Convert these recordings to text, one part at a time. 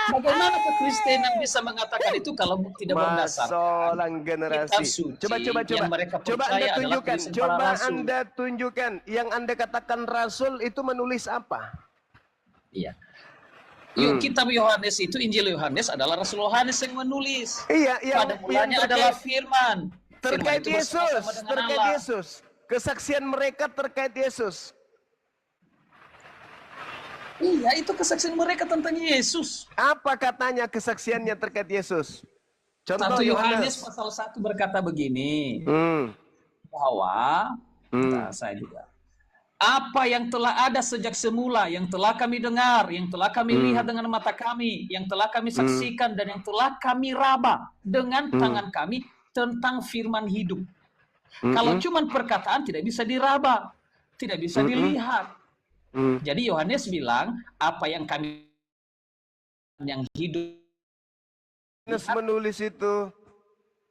Bagaimana kekristenan bisa mengatakan itu kalau tidak berdasarkan Masalah kitab generasi. suci Coba. yang mereka Coba Anda percaya adalah tunjukkan. tulisan para Coba rasul? Anda tunjukkan. Yang Anda katakan rasul itu menulis apa? Iya. Yuk, kitab Yohanes itu, Injil Yohanes adalah Rasul Yohanes yang menulis. Iya, Pada mulanya adalah firman. Terkait Firman itu bersama-sama Yesus, dengan terkait Allah. Yesus. Kesaksian mereka terkait Yesus. Iya, itu kesaksian mereka tentang Yesus. Apa katanya kesaksiannya terkait Yesus? 1 Contoh Yohanes Yohanes. pasal 1 berkata begini, bahwa saya juga, apa yang telah ada sejak semula, yang telah kami dengar, yang telah kami lihat dengan mata kami, yang telah kami saksikan, dan yang telah kami raba dengan tangan kami tentang firman hidup. Kalau cuma perkataan tidak bisa diraba, tidak bisa dilihat. Jadi Yohanes bilang, apa yang kami yang hidup. Yohanes menulis itu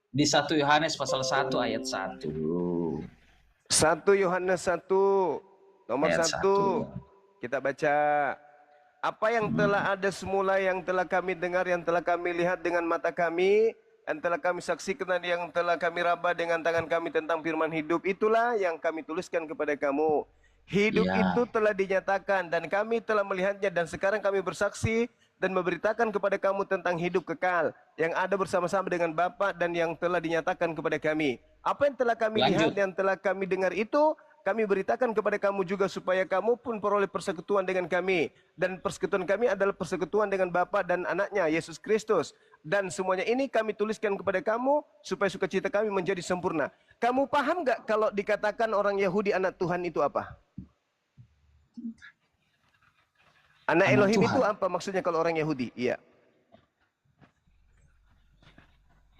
Di 1 Yohanes pasal 1 ayat 1. 1 Yohanes 1 nomor Ayat 1. Kita baca. Apa yang telah ada semula, yang telah kami dengar, yang telah kami lihat dengan mata kami, yang telah kami saksikan, dan yang telah kami raba dengan tangan kami tentang firman hidup, itulah yang kami tuliskan kepada kamu. Hidup itu telah dinyatakan dan kami telah melihatnya, dan sekarang kami bersaksi dan memberitakan kepada kamu tentang hidup kekal yang ada bersama-sama dengan Bapa dan yang telah dinyatakan kepada kami. Apa yang telah kami lihat, yang telah kami dengar itu kami beritakan kepada kamu juga, supaya kamu pun peroleh persekutuan dengan kami. Dan persekutuan kami adalah persekutuan dengan Bapa dan anaknya Yesus Kristus. Dan semuanya ini kami tuliskan kepada kamu supaya sukacita kami menjadi sempurna. Kamu paham gak kalau dikatakan orang Yahudi anak Tuhan itu apa? Anak Elohim Tuhan itu apa maksudnya kalau orang Yahudi? Iya.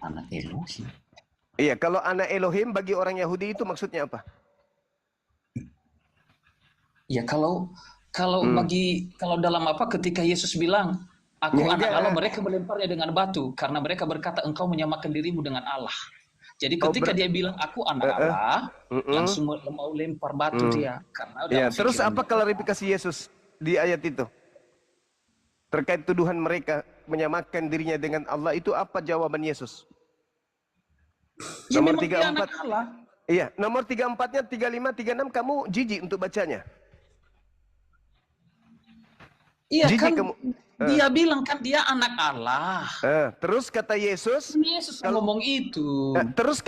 Anak Elohim. Iya, kalau anak Elohim bagi orang Yahudi itu maksudnya apa? Ya kalau dalam apa, ketika Yesus bilang aku anak Allah, mereka melemparnya dengan batu karena mereka berkata engkau menyamakan dirimu dengan Allah. Jadi ketika dia bilang aku anak Allah, langsung mau lempar batu dia karena ya, terus apa klarifikasi Yesus di ayat itu? Terkait tuduhan mereka menyamakan dirinya dengan Allah, itu apa jawaban Yesus? Ya, nomor 34. Iya, nomor 34-nya, 35, 36 kamu jijik untuk bacanya. Iya kan dia bilang kan dia anak Allah. Terus kata Yesus ngomong itu. Terus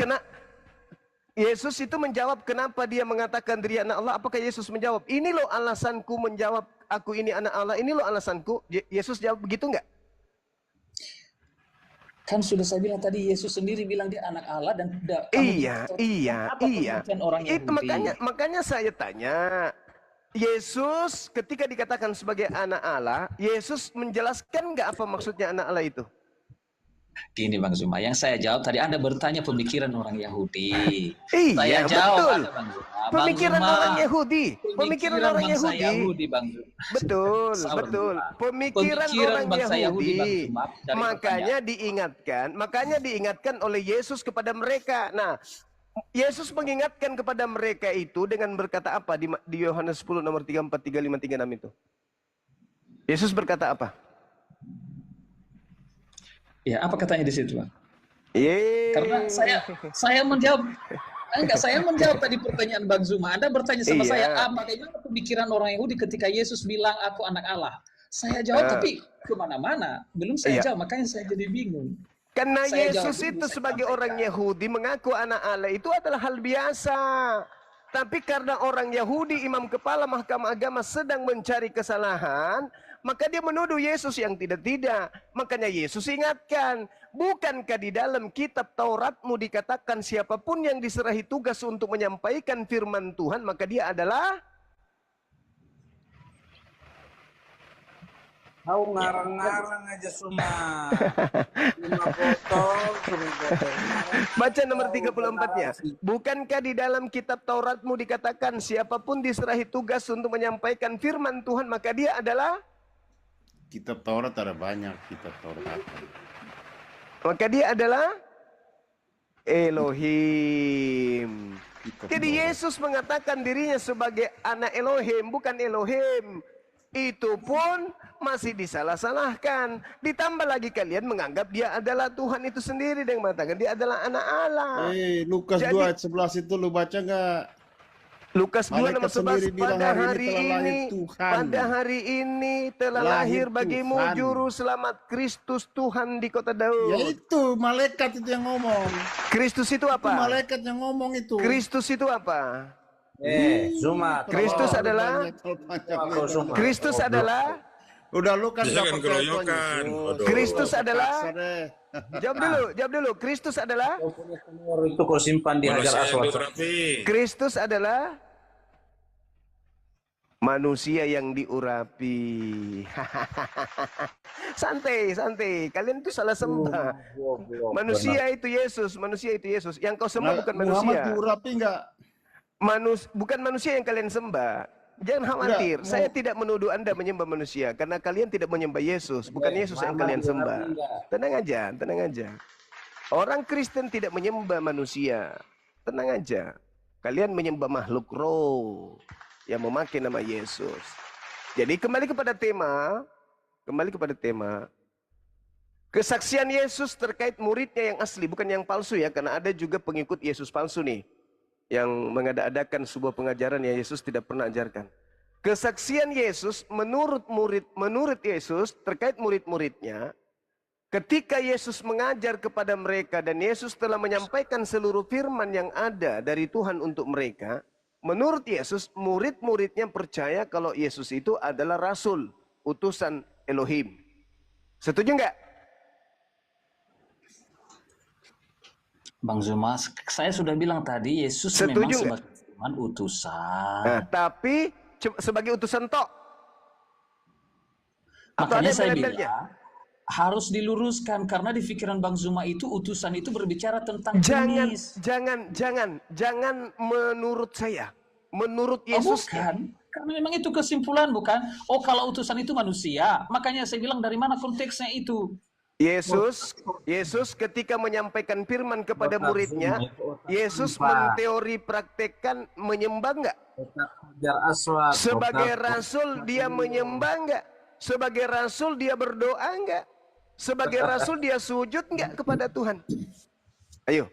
Yesus itu menjawab kenapa dia mengatakan diri anak Allah. Apakah Yesus menjawab, ini loh alasanku menjawab aku ini anak Allah, ini loh alasanku? Yesus jawab begitu enggak? Kan sudah saya bilang tadi, Yesus sendiri bilang dia anak Allah dan iya. Orang itu makanya saya tanya, Yesus ketika dikatakan sebagai anak Allah, Yesus menjelaskan nggak apa maksudnya anak Allah itu? Gini Bang Zuma, yang saya jawab tadi, Anda bertanya pemikiran orang Yahudi. Iya, saya jawab betul. Anda, Bang Zuma. Pemikiran orang Yahudi. Pemikiran orang Yahudi. Bang Zuma. Betul. Pemikiran orang Yahudi. Makanya diingatkan oleh Yesus kepada mereka. Nah, Yesus mengingatkan kepada mereka itu dengan berkata apa di Yohanes 10 nomor 34, 35, 36 itu? Yesus berkata apa? Ya, apa katanya di situ, Bang? Karena saya menjawab. Saya menjawab tadi pertanyaan Bang Zuma. Anda bertanya sama saya, bagaimana pemikiran orang Yahudi ketika Yesus bilang aku anak Allah? Saya jawab, tapi kemana-mana. Belum saya jawab, makanya saya jadi bingung. Karena Yesus itu sebagai orang Yahudi mengaku anak Allah itu adalah hal biasa. Tapi karena orang Yahudi, imam kepala mahkamah agama sedang mencari kesalahan, maka dia menuduh Yesus yang tidak-tidak. Makanya Yesus ingatkan, bukankah di dalam kitab Tauratmu dikatakan siapapun yang diserahi tugas untuk menyampaikan firman Tuhan, maka dia adalah Tahu ngarang-ngarang aja semua. Botol. Baca nomor 34-nya. Bukankah di dalam kitab Tauratmu dikatakan siapapun diserahi tugas untuk menyampaikan firman Tuhan, maka dia adalah? Kitab Taurat ada banyak kitab Taurat. Maka dia adalah Elohim. Jadi Yesus mengatakan dirinya sebagai anak Elohim, bukan Elohim. Itu pun masih disalah-salahkan. Ditambah lagi kalian menganggap dia adalah Tuhan itu sendiri dan mengatakan dia adalah anak Allah. Lukas Jadi- 2 ayat 11 itu lu baca nggak? Lukas 2 nomor Malaikat sendiri 11, bilang, pada "Hari hari ini telah lahir ini, Tuhan." pada hari ini telah Lahir lahir bagimu Tuhan. juru selamat Kristus Tuhan di kota Ya Daud. itu malaikat itu yang ngomong. Kristus itu Itu apa? malaikat yang ngomong itu. Kristus itu apa? Sumat. Kristus adalah Aku Sumat. Kristus adalah Udah lu kan Jangan nggak pakai keroyokan. Tuhan Yesus. Aduh. Kristus adalah Kasar deh. jawab dulu. Kristus adalah Kau punya telur itu kau simpan di Hajar Manusia yang Aswad. diurapi. Kristus adalah manusia yang diurapi. Santai. Kalian itu salah sembah. Manusia itu Yesus. Yang kau sembah bukan Muhammad manusia. diurapi nggak? Bukan manusia yang kalian sembah. Jangan khawatir. Enggak, Saya tidak menuduh Anda menyembah manusia karena kalian tidak menyembah Yesus. Bukan Yesus yang kalian sembah. Tenang aja. Orang Kristen tidak menyembah manusia. Tenang aja. Kalian menyembah makhluk roh yang memakai nama Yesus. Jadi kembali kepada tema. Kesaksian Yesus terkait muridnya yang asli, bukan yang palsu ya, karena ada juga pengikut Yesus palsu nih yang mengada-adakan sebuah pengajaran yang Yesus tidak pernah ajarkan. Kesaksian Yesus menurut Yesus terkait murid-muridnya, ketika Yesus mengajar kepada mereka dan Yesus telah menyampaikan seluruh firman yang ada dari Tuhan untuk mereka, menurut Yesus murid-muridnya percaya kalau Yesus itu adalah rasul, utusan Elohim. Setuju nggak? Bang Zuma, saya sudah bilang tadi Yesus Setuju memang nggak? sebagai Tuhan utusan. Nah, tapi sebagai utusan tok. Atau ada Makanya saya embel-embelnya? bilang harus diluruskan karena di pikiran Bang Zuma itu utusan itu berbicara tentang jenis. Jangan menurut saya. Menurut Oh, Yesus. bukan. Karena memang itu kesimpulan, bukan? Oh, kalau utusan itu manusia. Makanya saya bilang dari mana konteksnya itu? Yesus ketika menyampaikan firman kepada muridnya, Yesus menteori praktekkan menyembah enggak? Hajar Aswad. Sebagai rasul dia menyembah enggak? Sebagai rasul dia berdoa enggak? Sebagai rasul dia sujud enggak kepada Tuhan? Ayo.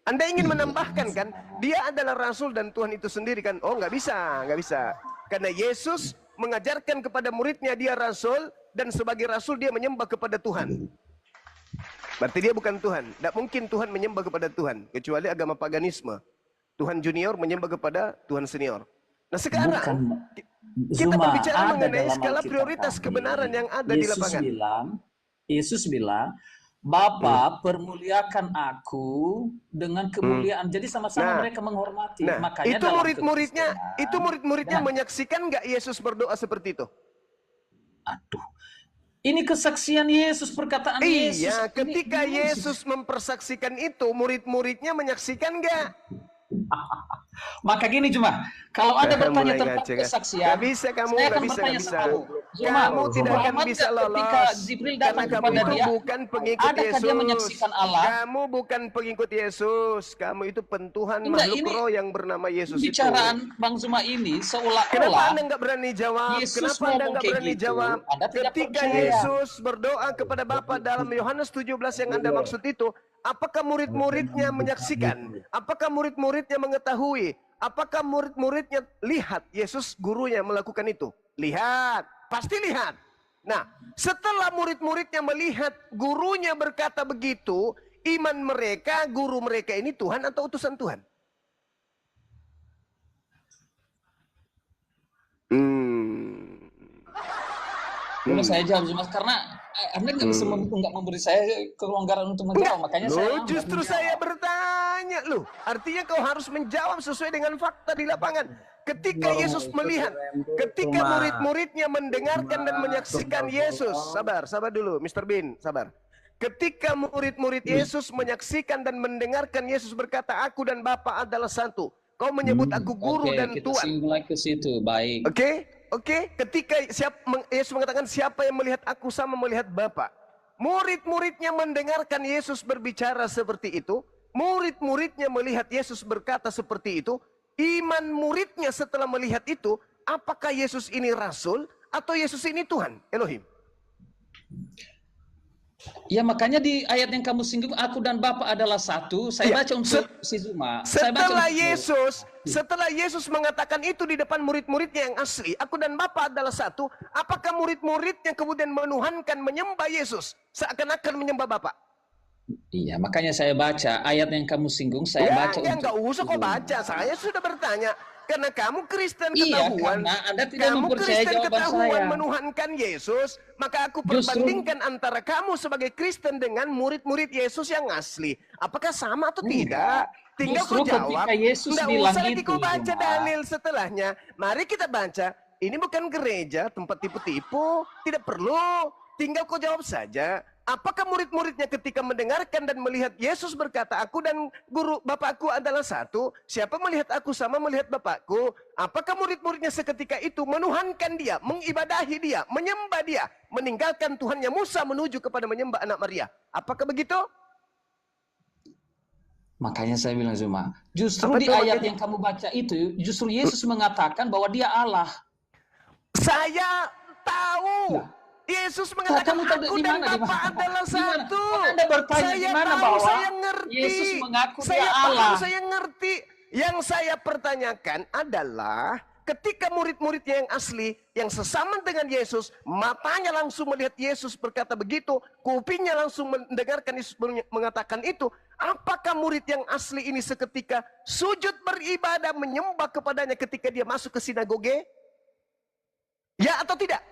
Anda ingin menambahkan kan? Dia adalah rasul dan Tuhan itu sendiri kan? Oh, nggak bisa. Karena Yesus mengajarkan kepada muridnya dia rasul dan sebagai rasul dia menyembah kepada Tuhan. Berarti dia bukan Tuhan. Tidak mungkin Tuhan menyembah kepada Tuhan kecuali agama paganisme. Tuhan junior menyembah kepada Tuhan senior. Nah sekarang kita Zuma, berbicara ada mengenai dalam skala Alkitab prioritas tadi. kebenaran yang ada di lapangan. Yesus bilang, Bapa permuliakan aku dengan kemuliaan. Jadi sama-sama mereka menghormati. Nah, Makanya itu dalam murid-muridnya menyaksikan nggak Yesus berdoa seperti itu? Aduh. Ini kesaksian Yesus, perkataan Yesus. Iya, Ini ketika Yesus mempersaksikan itu, murid-muridnya menyaksikan nggak? Maka gini cuma, kalau ada bertanya Mulai tentang ngaceng. kesaksian, Nggak bisa kamu, saya nggak akan bisa, bertanya nggak bisa. sama kamu. Zuma, Kamu tidak akan Muhammad bisa ketika lolos. Jibril Karena datang kamu kepada itu dia, bukan pengikut adakah Yesus. dia menyaksikan Allah? Kamu bukan pengikut Yesus. Kamu itu pentuhan Enggak, makhluk ini roh yang bernama Yesus itu. Bicaraan Bang Zuma ini Kenapa seolah-olah Anda nggak berani jawab? Yesus Kenapa Anda ngomong nggak kayak berani gitu, jawab? Anda tidak Ketika percaya. Yesus berdoa kepada Bapa dalam Yohanes 17 yang Anda maksud itu, apakah murid-muridnya menyaksikan? Apakah murid-muridnya mengetahui? Apakah murid-muridnya lihat Yesus gurunya melakukan itu? Lihat, pasti lihat. Nah, setelah murid-muridnya melihat gurunya berkata begitu, iman mereka, guru mereka ini Tuhan atau utusan Tuhan? Boleh saya jawab Zuma karena Anda nggak memberi saya kelonggaran untuk menjawab, makanya saya Justru saya bertanya loh. Artinya kau harus menjawab sesuai dengan fakta di lapangan. Ketika Yesus melihat, ketika murid-muridnya mendengarkan dan menyaksikan Yesus, sabar dulu, Mr. Bin, sabar. Ketika murid-murid Yesus menyaksikan dan mendengarkan Yesus berkata, aku dan Bapa adalah satu. Kau menyebut aku guru dan kita Tuhan. mulai ke situ, baik. Oke. Ketika Yesus mengatakan siapa yang melihat aku sama melihat Bapa. Murid-muridnya mendengarkan Yesus berbicara seperti itu. Murid-muridnya melihat Yesus berkata seperti itu. iman muridnya setelah melihat itu, apakah Yesus ini Rasul atau Yesus ini Tuhan, Elohim? Ya makanya di ayat yang kamu singgung, aku dan Bapa adalah satu. Saya baca untuk si Zuma. Setelah Yesus mengatakan itu di depan murid-muridnya yang asli, aku dan Bapa adalah satu, apakah murid-muridnya kemudian menuhankan, menyembah Yesus seakan-akan menyembah Bapa? Iya, makanya saya baca ayat yang kamu singgung, saya baca Ya, untuk nggak usah kau baca, saya sudah bertanya. Karena kamu Kristen Iya, ketahuan, karena Anda tidak mempercayai jawaban saya. menuhankan Yesus, maka aku perbandingkan antara kamu sebagai Kristen dengan murid-murid Yesus yang asli. Apakah sama atau tidak? Tinggal kau jawab. Nggak usah lagi kau baca dalil setelahnya. Mari kita baca. Ini bukan gereja, tempat tipu-tipu. Tidak perlu. Tinggal kau jawab saja. Apakah murid-muridnya ketika mendengarkan dan melihat Yesus berkata, aku dan guru Bapakku adalah satu. Siapa melihat aku sama melihat Bapakku. Apakah murid-muridnya seketika itu menuhankan dia, mengibadahi dia, menyembah dia, meninggalkan Tuhannya Musa menuju kepada menyembah anak Maria. Apakah begitu? Makanya saya bilang Zuma, justru di ayat yang kamu baca itu, justru Yesus mengatakan bahwa dia Allah. Saya tahu. Yesus mengatakan aku dan Bapa adalah satu. Anda bertanya di mana bahwa saya ngerti. Yesus mengaku saya dia Allah. Saya ngerti. Yang saya pertanyakan adalah ketika murid-muridnya yang asli, yang sesama dengan Yesus, matanya langsung melihat Yesus berkata begitu, kupingnya langsung mendengarkan Yesus mengatakan itu, apakah murid yang asli ini seketika sujud beribadah menyembah kepadanya ketika dia masuk ke sinagoge? Ya atau tidak?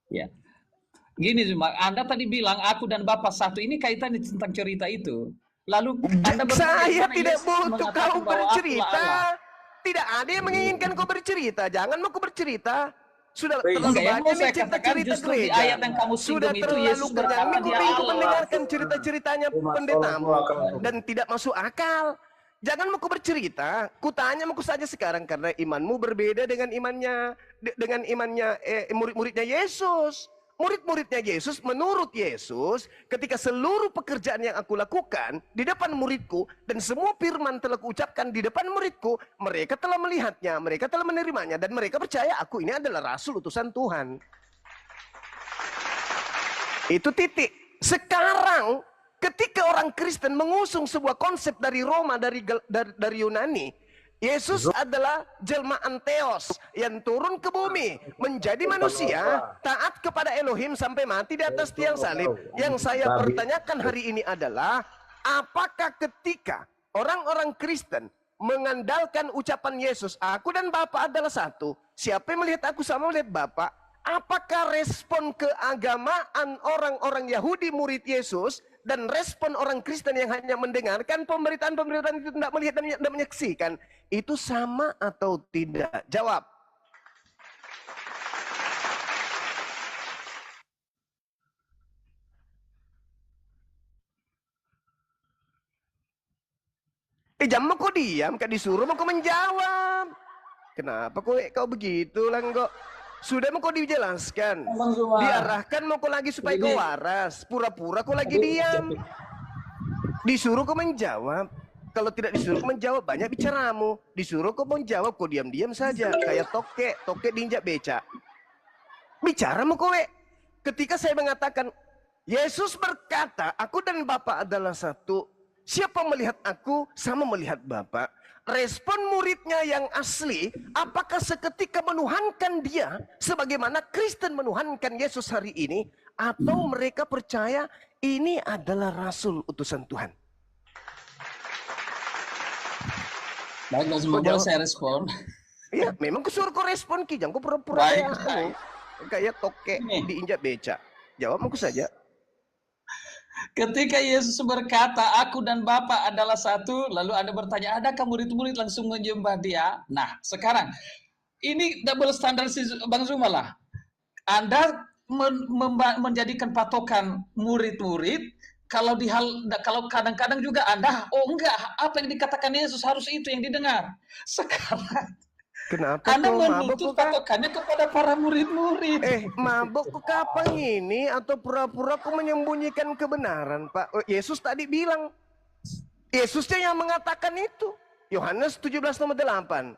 Ya. Gini Zuma, Anda tadi bilang aku dan Bapak satu, ini kaitannya tentang cerita itu. Lalu Anda saya tidak butuh kau bercerita. Tidak ada yang menginginkan kau bercerita. Jangan mau kau bercerita. Sudah terlalu banyak nih cerita-cerita gereja. Ayat yang kamu sudah itu terlalu Yesus berkata dia minggu Allah. mendengarkan cerita-ceritanya pendetamu dan tidak masuk akal. Jangan mau bercerita, kutanya mau saja sekarang karena imanmu berbeda dengan imannya murid-muridnya Yesus. Murid-muridnya Yesus, menurut Yesus, ketika seluruh pekerjaan yang aku lakukan di depan muridku dan semua firman telah kuucapkan di depan muridku, mereka telah melihatnya, mereka telah menerimanya dan mereka percaya aku ini adalah rasul utusan Tuhan. Itu titik. Sekarang ketika orang Kristen mengusung sebuah konsep dari Roma, dari Yunani, Yesus adalah jelmaan Theos yang turun ke bumi, menjadi manusia, taat kepada Elohim sampai mati di atas tiang salib. Yang saya pertanyakan hari ini adalah, apakah ketika orang-orang Kristen mengandalkan ucapan Yesus, aku dan Bapa adalah satu, siapa yang melihat aku sama melihat Bapa, apakah respon keagamaan orang-orang Yahudi murid Yesus dan respon orang Kristen yang hanya mendengarkan pemberitaan-pemberitaan itu tidak melihat dan tidak menyaksikan, itu sama atau tidak? Jawab. Jangan mau kau diam, kau disuruh mau kau menjawab. Kenapa kau begitu lah kok? Sudah mau kau dijelaskan, diarahkan mau kau lagi supaya kau waras, pura-pura kau lagi diam. Disuruh kau menjawab, kalau tidak disuruh kau menjawab banyak bicaramu. Disuruh kau menjawab kau diam-diam saja, kayak toke diinjak beca. Bicara mau kowe. Ketika saya mengatakan Yesus berkata, aku dan Bapa adalah satu. Siapa melihat aku sama melihat Bapa. Respon muridnya yang asli, apakah seketika menuhankan dia sebagaimana Kristen menuhankan Yesus hari ini, atau mereka percaya ini adalah rasul utusan Tuhan? Baik, semoga saya respon. Ya, memang kusuruh kau respon ki, jangan kau pura-pura kayak toke diinjak beca. Jawab aku saja. Ketika Yesus berkata, aku dan Bapa adalah satu, lalu Anda bertanya, adakah murid-murid langsung menyembah dia? Nah, sekarang, ini double standard Bang Zuma lah. Anda menjadikan patokan murid-murid, kalau kadang-kadang juga Anda, oh enggak, apa yang dikatakan Yesus harus itu yang didengar. Sekarang, Kenapa Anda kau mabuk menuntut kok? patokannya kepada para murid-murid. Mabuk kok kapan ini? Atau pura-pura kau menyembunyikan kebenaran, Pak? Oh, Yesus tadi bilang. Yesusnya yang mengatakan itu. Yohanes 17:8.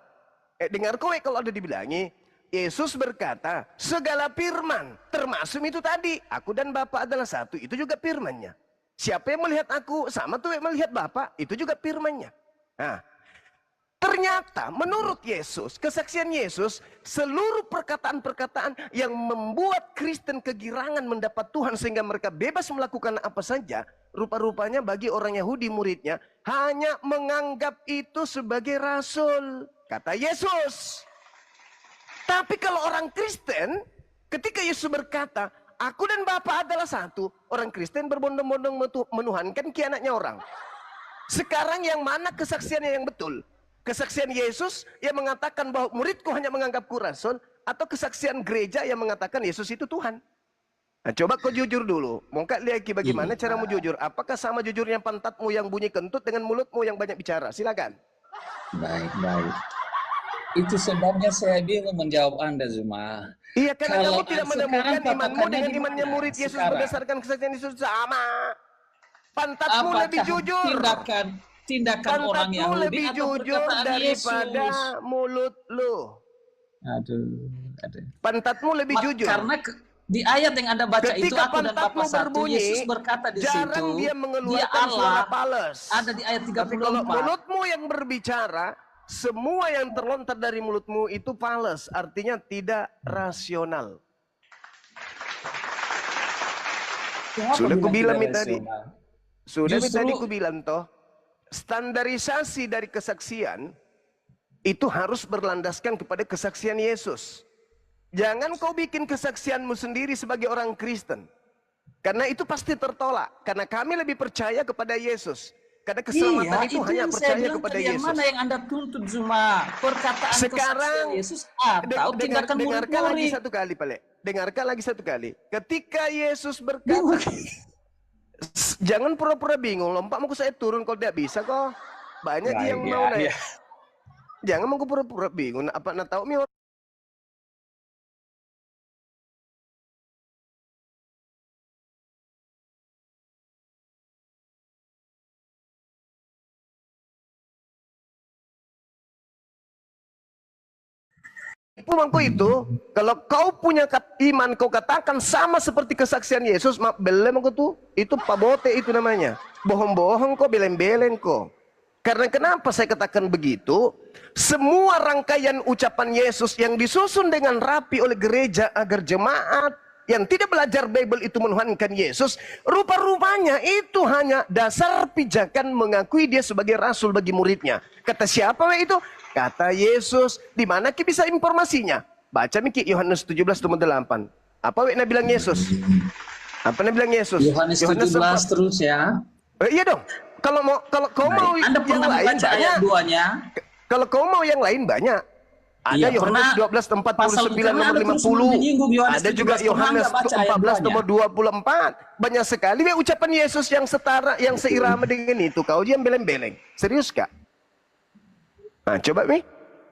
Dengar kowe kalau ada dibilangi. Yesus berkata, segala firman, termasuk itu tadi. Aku dan Bapa adalah satu. Itu juga firmannya. Siapa yang melihat aku, sama tuh yang melihat Bapa. Itu juga firmannya. Nah, ternyata menurut Yesus, kesaksian Yesus, seluruh perkataan-perkataan yang membuat Kristen kegirangan mendapat Tuhan sehingga mereka bebas melakukan apa saja, rupa-rupanya bagi orang Yahudi muridnya hanya menganggap itu sebagai rasul, kata Yesus. Tapi kalau orang Kristen, ketika Yesus berkata, aku dan Bapa adalah satu, orang Kristen berbondong-bondong menuhankan kianatnya orang. Sekarang yang mana kesaksiannya yang betul? Kesaksian Yesus yang mengatakan bahwa muridku hanya menganggapku rasul, atau kesaksian gereja yang mengatakan Yesus itu Tuhan? Nah, coba kau jujur dulu. Mau kak lihat bagaimana caramu jujur? Apakah sama jujurnya pantatmu yang bunyi kentut dengan mulutmu yang banyak bicara? Silakan. Baik. Itu sebabnya saya bingung menjawab Anda, Zuma. Iya, karena Kalau kamu tidak sekarang menemukan imanmu patokannya dengan di imannya mana? murid Yesus Sekarang. berdasarkan kesaksian Yesus sama. Pantatmu lebih jujur. Tindakan orang Pantatmu Yahudi lebih atau jujur perkataan daripada Yesus? mulut lu. Aduh. Pantatmu lebih jujur. Karena di ayat yang Anda baca itu, Ketika aku dan Bapa pantatmu satu, berbunyi, Yesus berkata di jarang situ, dia dia mengeluarkan suara Allah, pales. ada di ayat Tapi kalau 34. mulutmu yang berbicara, semua yang terlontar dari mulutmu itu pales, artinya tidak rasional. Sudah kubilang tadi. Sudah tadi kubilang toh, standarisasi dari kesaksian itu harus berlandaskan kepada kesaksian Yesus. Jangan kau bikin kesaksianmu sendiri sebagai orang Kristen. Karena itu pasti tertolak. Karena kami lebih percaya kepada Yesus. Karena keselamatan itu hanya percaya kepada Yesus. Yang mana yang Anda tuntut, Zuma? Perkataan sekarang kesaksian Yesus atau tindakan dengarkan lagi murid-murid? satu kali, Pale. Dengarkan lagi satu kali. Ketika Yesus berkata, jangan pura-pura bingung. Lompat mau saya turun kalau tidak bisa kok. Banyak yang mau naik. Jangan mau pura-pura bingung. Apa nak tahu mi? Mangko itu, kalau kau punya iman, kau katakan sama seperti kesaksian Yesus, belem aku tuh, itu pabote itu namanya. Bohong-bohong kok, belen-belen kok. Karena kenapa saya katakan begitu? Semua rangkaian ucapan Yesus yang disusun dengan rapi oleh gereja agar jemaat yang tidak belajar Bible itu menuhankan Yesus, rupa-rupanya itu hanya dasar pijakan mengakui dia sebagai rasul bagi muridnya. Kata siapa itu? Kata Yesus. Di mana kita bisa informasinya? Baca Miki Yohanes 17:8. Apa wek bilang Yesus? Apa bilang Yesus? Yohanes 17 terus ya. Iya dong. Kalau kau mau Anda pernah yang lain membaca ayat 2-nya? Kalau kau mau yang lain banyak. Ada Yohanes 12:49 nomor 50. Ada juga Yohanes 14 nomor 24. Banyak sekali ucapan Yesus yang setara, yang seirama dengan itu. Kau diam beleng-beleng. Serius kak? Nah coba Mi.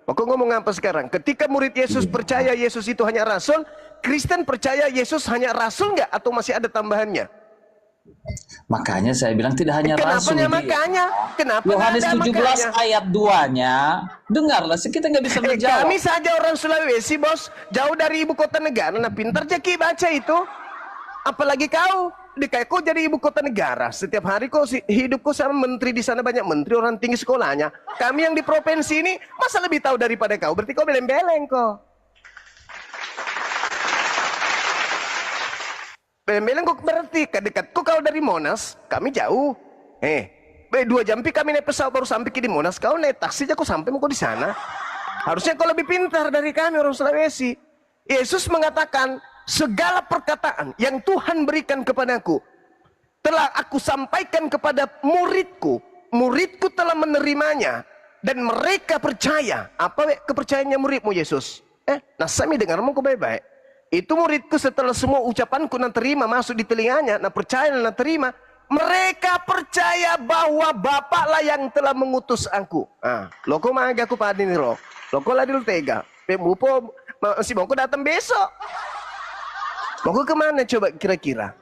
Aku ngomong apa sekarang? Ketika murid Yesus percaya Yesus itu hanya rasul, Kristen percaya Yesus hanya rasul nggak? Atau masih ada tambahannya? Makanya saya bilang tidak hanya rasul. Makanya? Kenapa Yohanes 17 makanya? ayat 2-nya, dengarlah, kita nggak bisa menjawab. Kami saja orang Sulawesi, bos, jauh dari ibu kota negara. Nah, pintar Jaki baca itu. Apalagi kau, kau jadi ibu kota negara. Setiap hari kau hidupku sama menteri di sana, banyak menteri, orang tinggi sekolahnya. Kami yang di provinsi ini masa lebih tahu daripada kau? Berarti kau beleng-beleng kok. Beleng-beleng kok berarti dekatku kau dari Monas, kami jauh. 2 jam kami naik pesawat baru sampai di Monas. Kau naik taksi aja kau sampai mau di sana. Harusnya kau lebih pintar dari kami orang Sulawesi. Yesus mengatakan, segala perkataan yang Tuhan berikan kepadaku telah aku sampaikan kepada muridku. Muridku telah menerimanya dan mereka percaya. Apa kepercayaannya muridmu Yesus? Nah sami dengarmu kau baik-baik. Itu muridku setelah semua ucapanku nak terima masuk di telinganya, nak percaya nak terima. Mereka percaya bahwa Bapaklah yang telah mengutus aku. Lo kau maga aku pada ini lo Lo kok ladil tega? Mupo si Bongko datang besok. Bongko kemana coba kira-kira?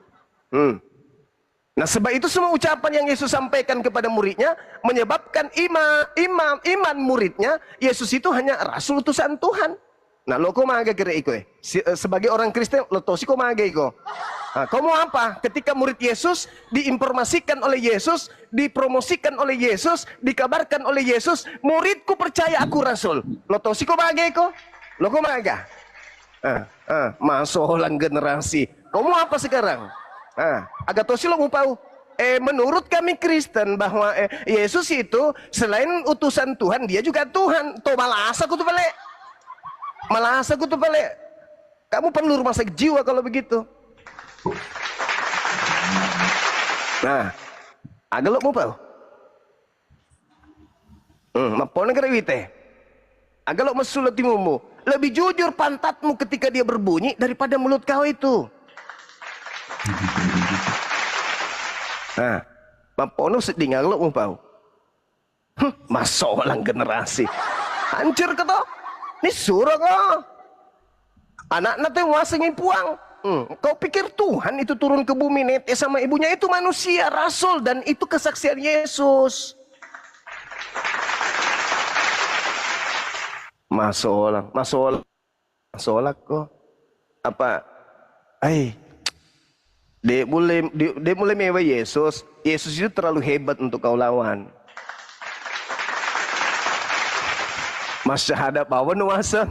Nah sebab itu semua ucapan yang Yesus sampaikan kepada muridnya menyebabkan iman muridnya Yesus itu hanya rasul utusan Tuhan. Nah lo kok maga kira iko sebagai orang Kristen lo tosi kok maga iko. Nah, kau mau apa? Ketika murid Yesus diinformasikan oleh Yesus, dipromosikan oleh Yesus, dikabarkan oleh Yesus, muridku percaya aku rasul. Lo tosi kok maga iko? Lo kok maga? Masolang generasi. Kau mau apa sekarang? Agak tosi lo mau tahu. Menurut kami Kristen bahwa Yesus itu selain utusan Tuhan, dia juga Tuhan. Tuh malas aku tuh balik. Malas aku tuh balik. Kamu perlu rumah sakit jiwa kalau begitu. Nah, agak lo mau tahu. Mapone kere wite. Agak lo mesulat timumu. Lebih jujur pantatmu ketika dia berbunyi daripada mulut kau itu. Nah, mapono sedih lo mau tahu. Masolang generasi. Hancur ke toh? Ini surah kok. Anak-anak tuh wasengin puang. Kau pikir Tuhan itu turun ke bumi netes sama ibunya itu manusia, rasul, dan itu kesaksian Yesus. Masolang kok. Apa? Dia mulai mewah Yesus. Yesus itu terlalu hebat untuk kau lawan. Mas syahada pawan nuasa.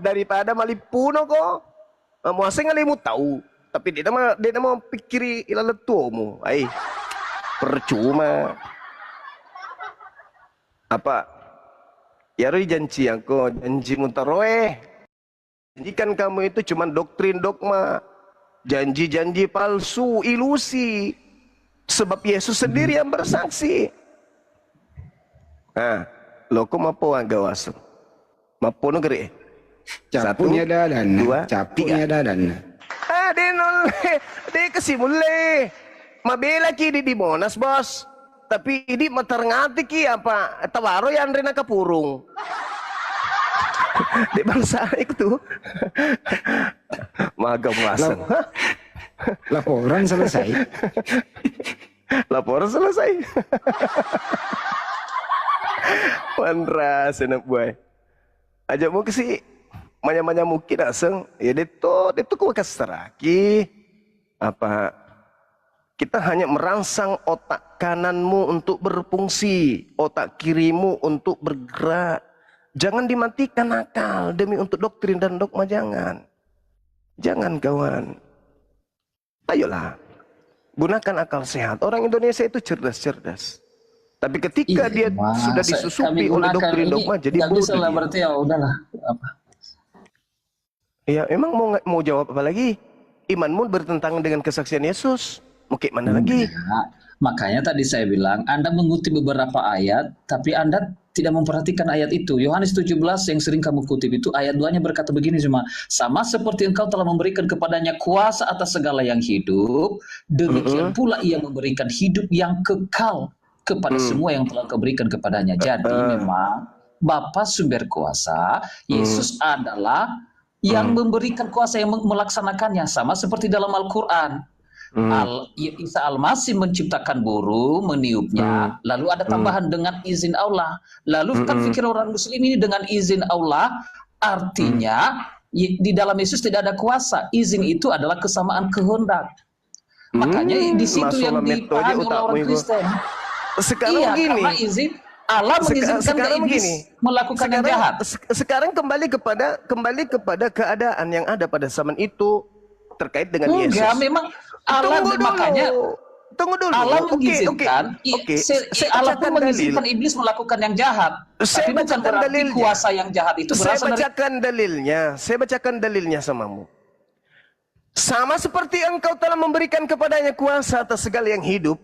Daripada malipuno ko. Muasa ngalimu tahu. Tapi dia mau pikiri ilalat tuamu. Percuma. Apa? Yari janji aku, janji muntaroe. Janjikan kamu itu cuma doktrin dogma. Janji-janji palsu, ilusi. Sebab Yesus sendiri yang bersaksi. Lo kok mapo gawas? Mapo negeri? Capunya dadan, capunya dadan. Dia kesimule. Mabela ki di Monas bos. Tapi ini materngati ki apa? Tawaro yang rena kapurung. Di bangsa itu. Magam wasan. Laporan selesai. Laporan selesai. Mandra senap boy. Ajak mau ke si manya-manya mungkin aseng. Ya itu kau kasaraki. Apa? Kita hanya merangsang otak kananmu untuk berfungsi, otak kirimu untuk bergerak. Jangan dimatikan akal demi untuk doktrin dan dogma, jangan. Jangan kawan. Ayolah, gunakan akal sehat. Orang Indonesia itu cerdas-cerdas. Tapi ketika dia sudah disusupi oleh doktrin dogma, jadi bodoh. Bisa lah berarti ya udahlah. Apa? Ya emang mau jawab apa lagi? Imanmu bertentangan dengan kesaksian Yesus. Oke, mana lagi? Makanya tadi saya bilang, Anda mengutip beberapa ayat, tapi Anda tidak memperhatikan ayat itu. Yohanes 17 yang sering kamu kutip itu, ayat 2-nya berkata begini cuma, sama seperti engkau telah memberikan kepadanya kuasa atas segala yang hidup, demikian pula ia memberikan hidup yang kekal kepada semua yang telah kau berikan kepadanya. Jadi memang Bapa sumber kuasa, Yesus adalah yang memberikan kuasa, yang melaksanakannya. Sama seperti dalam Al-Quran. Isa Al-Masih menciptakan burung, meniupnya, lalu ada tambahan dengan izin Allah. Lalu kan pikir orang muslim ini dengan izin Allah, artinya di dalam Yesus tidak ada kuasa. Izin itu adalah kesamaan kehendak. Makanya di situ yang dipahami oleh orang Kristen. Sekarang begini, karena izin Allah mengizinkan ke iblis melakukan yang jahat. Sekarang kembali kepada keadaan yang ada pada zaman itu terkait dengan Yesus. Enggak, memang Allah makanya tunggu dulu. Allah mengizinkan, Allah pun mengizinkan iblis melakukan yang jahat. Tapi bukan berarti kuasa yang jahat itu berasal dari... Saya bacakan dalilnya samamu. Sama seperti engkau telah memberikan kepadanya kuasa atas segala yang hidup,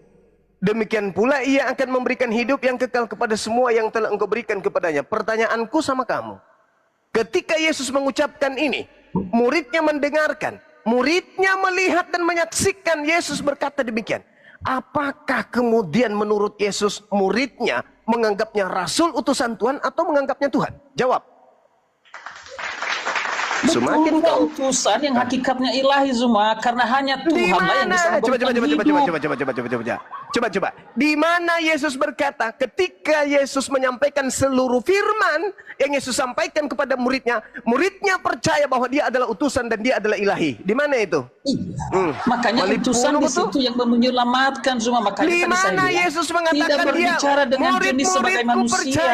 demikian pula ia akan memberikan hidup yang kekal kepada semua yang telah engkau berikan kepadanya. Pertanyaanku sama kamu, ketika Yesus mengucapkan ini, muridnya mendengarkan, muridnya melihat dan menyaksikan Yesus berkata demikian. Apakah kemudian menurut Yesus muridnya menganggapnya rasul utusan Tuhan atau menganggapnya Tuhan? Jawab. Semakin Betul, utusan yang hakikatnya ilahi Zuma, karena hanya Tuhan lah yang bisa memberikan hidup. Coba. Di mana Yesus berkata ketika Yesus menyampaikan seluruh firman yang Yesus sampaikan kepada muridnya, muridnya percaya bahwa dia adalah utusan dan dia adalah ilahi. Di mana itu? Iya. Makanya utusan di situ yang menyelamatkan Zuma. Makanya di tadi saya mana bilang, Yesus mengatakan tidak berbicara dengan jenis sebagai manusia.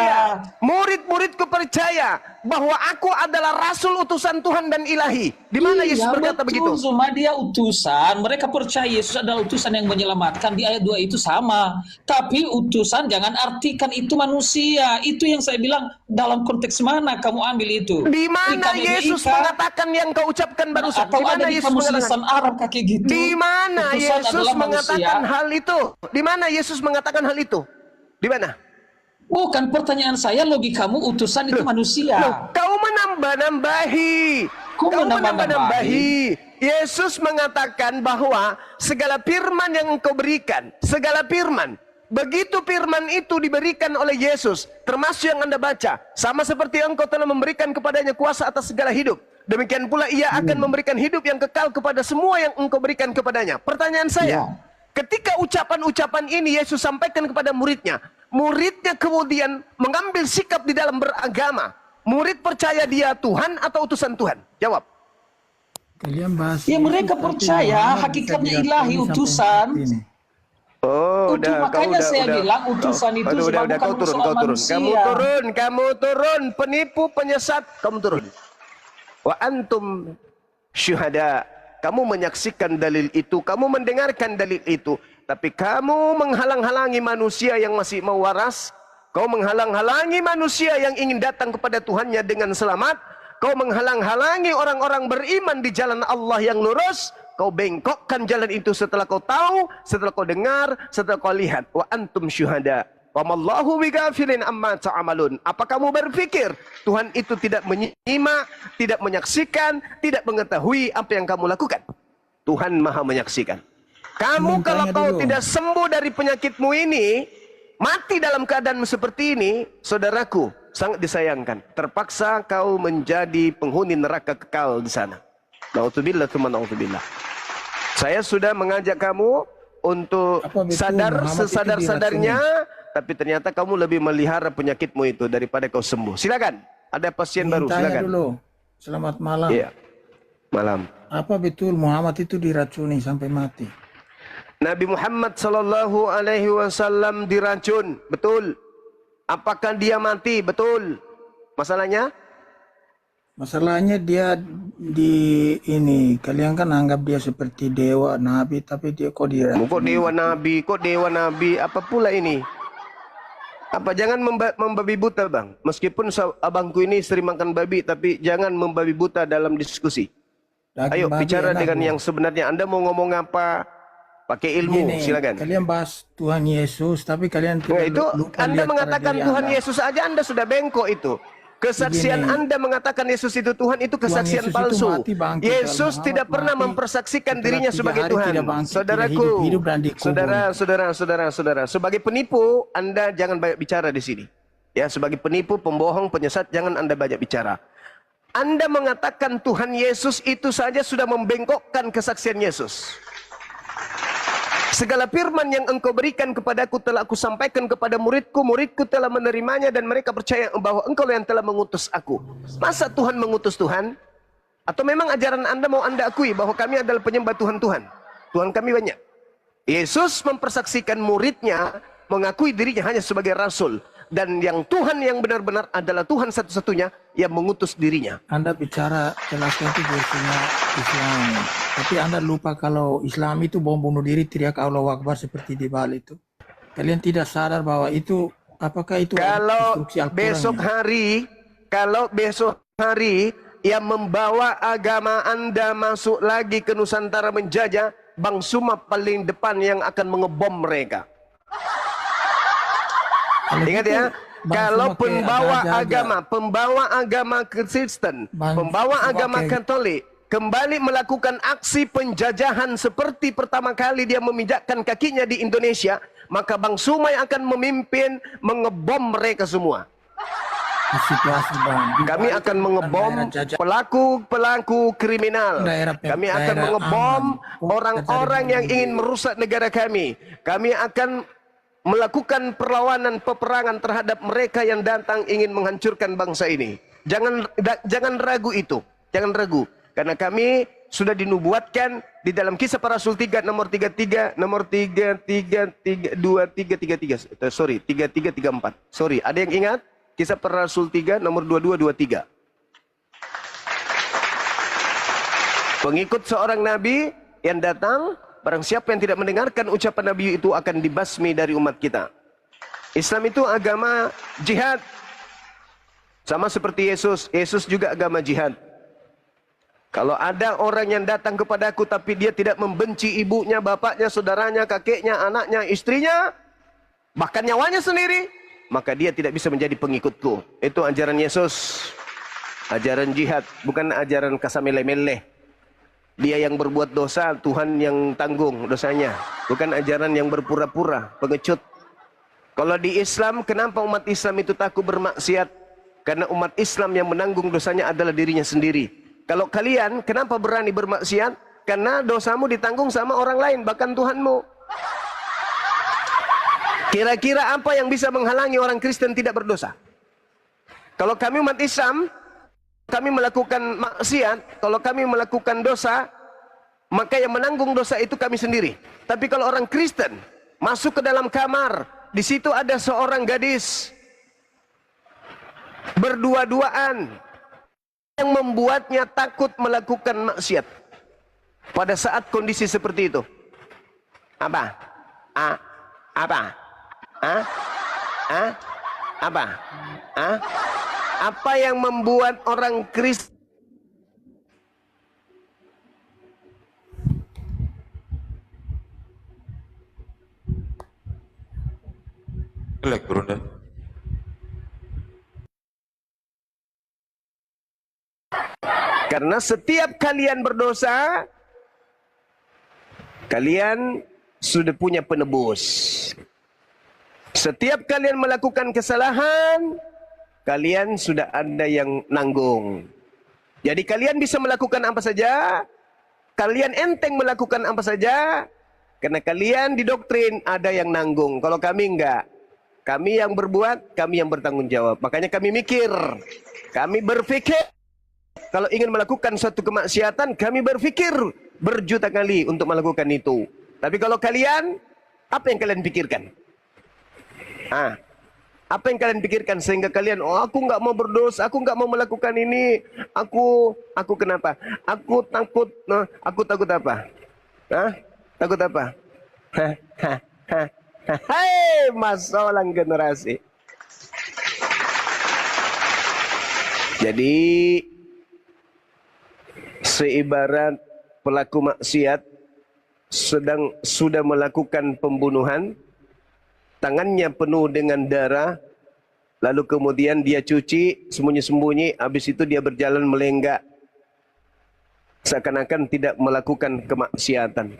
Murid-muridku percaya bahwa aku adalah rasul utusan Tuhan dan ilahi. Di mana Yesus berkata begitu? Zuma, dia utusan. Mereka percaya Yesus adalah utusan yang menyelamatkan. Di ayat 2 itu sama. Tapi utusan jangan artikan itu manusia. Itu yang saya bilang, dalam konteks mana kamu ambil itu? Di mana Yesus mengatakan yang kau ucapkan barusan? Atau di mana ada di Yesus kamus mengatakan? lisan Arab kaki gitu? Di mana Utusan Yesus adalah mengatakan manusia. hal itu? Di mana Yesus mengatakan hal itu? Di mana? Bukan, pertanyaan saya, logikamu utusan itu manusia. Kau menambah-nambahi. Kau menambah-nambahi. Yesus mengatakan bahwa segala firman yang engkau berikan, segala firman, begitu firman itu diberikan oleh Yesus, termasuk yang Anda baca, sama seperti engkau telah memberikan kepadanya kuasa atas segala hidup, demikian pula ia akan memberikan hidup yang kekal kepada semua yang engkau berikan kepadanya. Pertanyaan saya, ketika ucapan-ucapan ini Yesus sampaikan kepada muridnya, muridnya kemudian mengambil sikap di dalam beragama. Murid percaya dia Tuhan atau utusan Tuhan? Jawab. Kalian bahas. Ya mereka percaya hakikatnya ilahi utusan. Oh, makanya saya bilang utusan itu udah, bukan kau turun. Kamu turun, penipu, penyesat, kamu turun. Wa antum syuhada. Kamu menyaksikan dalil itu, kamu mendengarkan dalil itu, tapi kamu menghalang-halangi manusia yang masih mau waras. Kau menghalang-halangi manusia yang ingin datang kepada Tuhannya dengan selamat. Kau menghalang-halangi orang-orang beriman di jalan Allah yang lurus. Kau bengkokkan jalan itu setelah kau tahu, setelah kau dengar, setelah kau lihat. Wa antum syuhada. Wa mallahu bighafilin amma ta'amalun. Apa kamu berpikir Tuhan itu tidak menyimak, tidak menyaksikan, tidak mengetahui apa yang kamu lakukan? Tuhan Maha menyaksikan. Kamu kalau kau tidak sembuh dari penyakitmu ini, mati dalam keadaan seperti ini, saudaraku, sangat disayangkan. Terpaksa kau menjadi penghuni neraka kekal di sana. Na'udzubillah, tsumma na'udzubillah. Saya sudah mengajak kamu untuk sadar sesadar-sadarnya, tapi ternyata kamu lebih melihara penyakitmu itu daripada kau sembuh. Silakan. Ada pasien baru, silakan. Dulu. Selamat malam. Iya. Malam. Apa betul Muhammad itu diracuni sampai mati? Nabi Muhammad sallallahu alaihi wasallam diracun, betul. Apakah dia mati? Betul. Masalahnya dia di ini, kalian kan anggap dia seperti dewa nabi, tapi dia kok diracuni. Kok dewa nabi, apa pula ini? Apa jangan membabi buta, Bang? Meskipun abangku ini sering makan babi, tapi jangan membabi buta dalam diskusi. Ayo bicara dengan yang sebenarnya. Anda mau ngomong apa? Pakai ilmu, silakan. Kalian bahas Tuhan Yesus, tapi kalian tidak lupa Anda lihat mengatakan Tuhan Yesus aja, Anda sudah bengkok itu. Kesaksian Anda mengatakan Yesus itu Tuhan, itu kesaksian palsu. Yesus tidak pernah mempersaksikan dirinya sebagai Tuhan. Saudaraku, saudara, sebagai penipu, Anda jangan banyak bicara di sini. Ya, sebagai penipu, pembohong, penyesat, jangan Anda banyak bicara. Anda mengatakan Tuhan Yesus itu saja sudah membengkokkan kesaksian Yesus. Segala firman yang engkau berikan kepadaku telah aku sampaikan kepada muridku. Muridku telah menerimanya dan mereka percaya bahwa engkau yang telah mengutus aku. Masa Tuhan mengutus Tuhan? Atau memang ajaran Anda mau Anda akui bahwa kami adalah penyembah Tuhan-Tuhan? Tuhan kami banyak. Yesus mempersaksikan muridnya mengakui dirinya hanya sebagai rasul. Dan yang Tuhan yang benar-benar adalah Tuhan satu-satunya yang mengutus dirinya. Anda bicara jelaskan itu versinya Islam. Tapi Anda lupa kalau Islam itu bom bunuh diri, teriak Allahu Akbar seperti di Bali itu. Kalian tidak sadar bahwa itu, apakah itu kalau besok hari yang membawa agama Anda masuk lagi ke Nusantara menjajah, Bang Suma paling depan yang akan mengebom mereka. Ingat ya, kalau pembawa agama Kristen, pembawa agama Katolik, kembali melakukan aksi penjajahan seperti pertama kali dia meminjakkan kakinya di Indonesia, maka Bang Sumai akan memimpin mengebom mereka semua. Situasi Bang. Kami akan mengebom pelaku-pelaku kriminal. Kami akan mengebom orang-orang yang ingin merusak negara kami. Kami akan melakukan perlawanan peperangan terhadap mereka yang datang ingin menghancurkan bangsa ini. Jangan ragu itu. Jangan ragu. Karena kami sudah dinubuatkan di dalam Kisah Para Rasul 3 nomor 33 nomor 33 34. Sorry, ada yang ingat? Kisah Para Rasul 3 nomor 22-23. Pengikut seorang nabi yang datang, barang siapa yang tidak mendengarkan ucapan nabi itu akan dibasmi dari umat kita. Islam itu agama jihad. Sama seperti Yesus. Yesus juga agama jihad. Kalau ada orang yang datang kepadaku tapi dia tidak membenci ibunya, bapaknya, saudaranya, kakeknya, anaknya, istrinya, bahkan nyawanya sendiri, maka dia tidak bisa menjadi pengikutku. Itu ajaran Yesus. Ajaran jihad, bukan ajaran kasamele-mele. Dia yang berbuat dosa, Tuhan yang tanggung dosanya. Bukan ajaran yang berpura-pura, pengecut. Kalau di Islam, kenapa umat Islam itu takut bermaksiat? Karena umat Islam yang menanggung dosanya adalah dirinya sendiri. Kalau kalian, kenapa berani bermaksiat? Karena dosamu ditanggung sama orang lain, bahkan Tuhanmu. Kira-kira apa yang bisa menghalangi orang Kristen tidak berdosa? Kalau kami umat Islam, kami melakukan maksiat, kalau kami melakukan dosa, maka yang menanggung dosa itu kami sendiri. Tapi kalau orang Kristen masuk ke dalam kamar, di situ ada seorang gadis berdua-duaan yang membuatnya takut melakukan maksiat. Pada saat kondisi seperti itu, apa? Apa yang membuat orang Kristen Jelek Brunda. Karena setiap kalian berdosa, kalian sudah punya penebus. Setiap kalian melakukan kesalahan, kalian sudah ada yang nanggung. Jadi kalian bisa melakukan apa saja, kalian enteng melakukan apa saja, karena kalian didoktrin ada yang nanggung. Kalau kami enggak, kami yang berbuat, kami yang bertanggung jawab. Makanya kami mikir, kami berpikir. Kalau ingin melakukan suatu kemaksiatan, kami berpikir berjuta kali untuk melakukan itu. Tapi kalau kalian, apa yang kalian pikirkan? Apa yang kalian pikirkan sehingga kalian, oh aku nggak mau berdosa, aku nggak mau melakukan ini, aku kenapa? Aku takut apa? Takut apa? Hai, masalah generasi. Jadi seibarat pelaku maksiat sudah melakukan pembunuhan, tangannya penuh dengan darah, lalu kemudian dia cuci sembunyi-sembunyi, habis itu dia berjalan melenggak seakan-akan tidak melakukan kemaksiatan.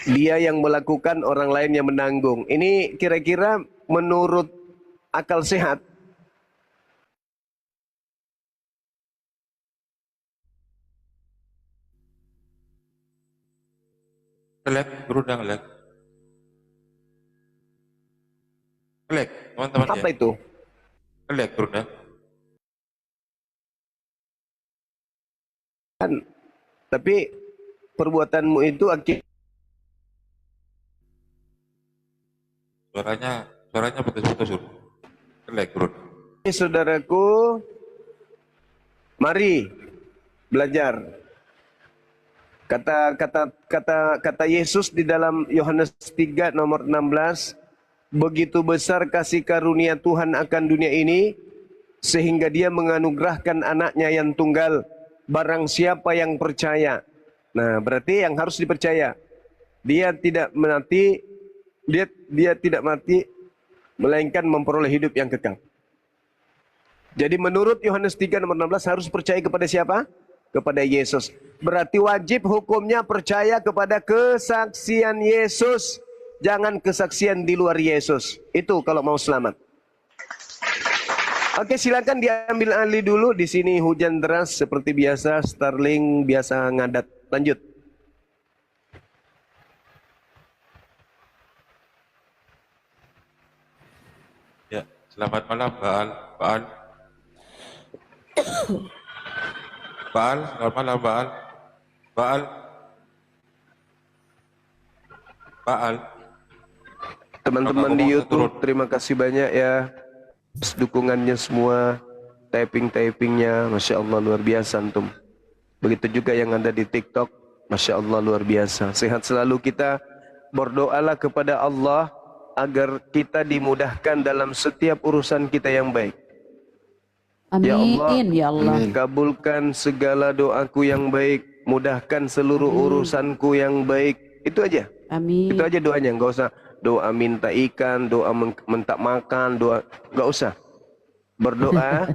Dia yang melakukan, orang lain yang menanggung. Ini kira-kira menurut akal sehat, Jelek Brunda, jelek. Jelek, teman-teman ya. apa itu? Jelek Brunda. Tapi perbuatanmu itu akibat Suaranya putus-putus. Jelek Brunda. saudaraku, mari belajar. Kata Yesus di dalam Yohanes 3 nomor 16, begitu besar kasih karunia Tuhan akan dunia ini, sehingga dia menganugerahkan anaknya yang tunggal, barang siapa yang percaya. Nah, berarti yang harus dipercaya. Dia tidak mati, dia tidak mati, melainkan memperoleh hidup yang kekal. Jadi menurut Yohanes 3 nomor 16 harus percaya kepada siapa? Kepada Yesus. Berarti wajib hukumnya percaya kepada kesaksian Yesus. Jangan kesaksian di luar Yesus. Itu kalau mau selamat. Oke, silakan diambil alih dulu. Di sini hujan deras seperti biasa. Starling biasa ngadat. Lanjut. Ya, selamat malam, Baal. Baal. Baal, selamat malam, Baal. Baal. Baal. Teman-teman di YouTube, terima kasih banyak ya. Dukungannya semua. Typing-typingnya. Masya Allah luar biasa antum. Begitu juga yang ada di TikTok. Masya Allah luar biasa. Sehat selalu kita. Berdoalah kepada Allah agar kita dimudahkan dalam setiap urusan kita yang baik. Amin, Ya Allah, ya Allah. kabulkan segala doaku yang baik, mudahkan seluruh urusanku yang baik. Itu aja. Amin. Itu aja doanya, enggak usah doa minta ikan, doa minta makan, doa enggak usah. Berdoa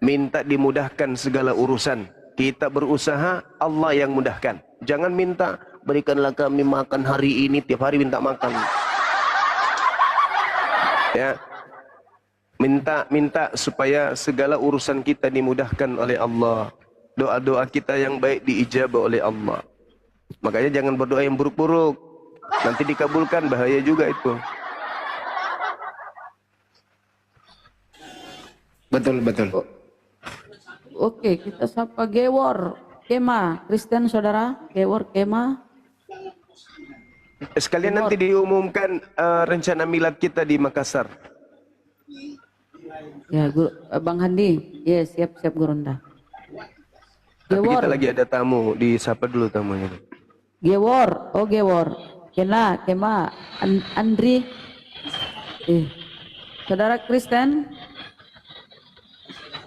minta dimudahkan segala urusan. Kita berusaha, Allah yang mudahkan. Jangan minta berikanlah kami makan hari ini, tiap hari minta makan. Ya. Minta supaya segala urusan kita dimudahkan oleh Allah. Doa-doa kita yang baik diijabah oleh Allah. Makanya jangan berdoa yang buruk-buruk. Nanti dikabulkan, bahaya juga itu. Betul, betul. Oke, kita sapa Gewor, Kema, Kristen saudara, Gewor, Kema. Sekalian nanti diumumkan rencana milad kita di Makassar. Ya, Bang Handi, ya siap-siap Gurunda. Tapi Gewor, kita lagi ada tamu, disapa dulu tamunya. Gewor, oh Gewor, Kena, Kema, Andri, saudara Kristen.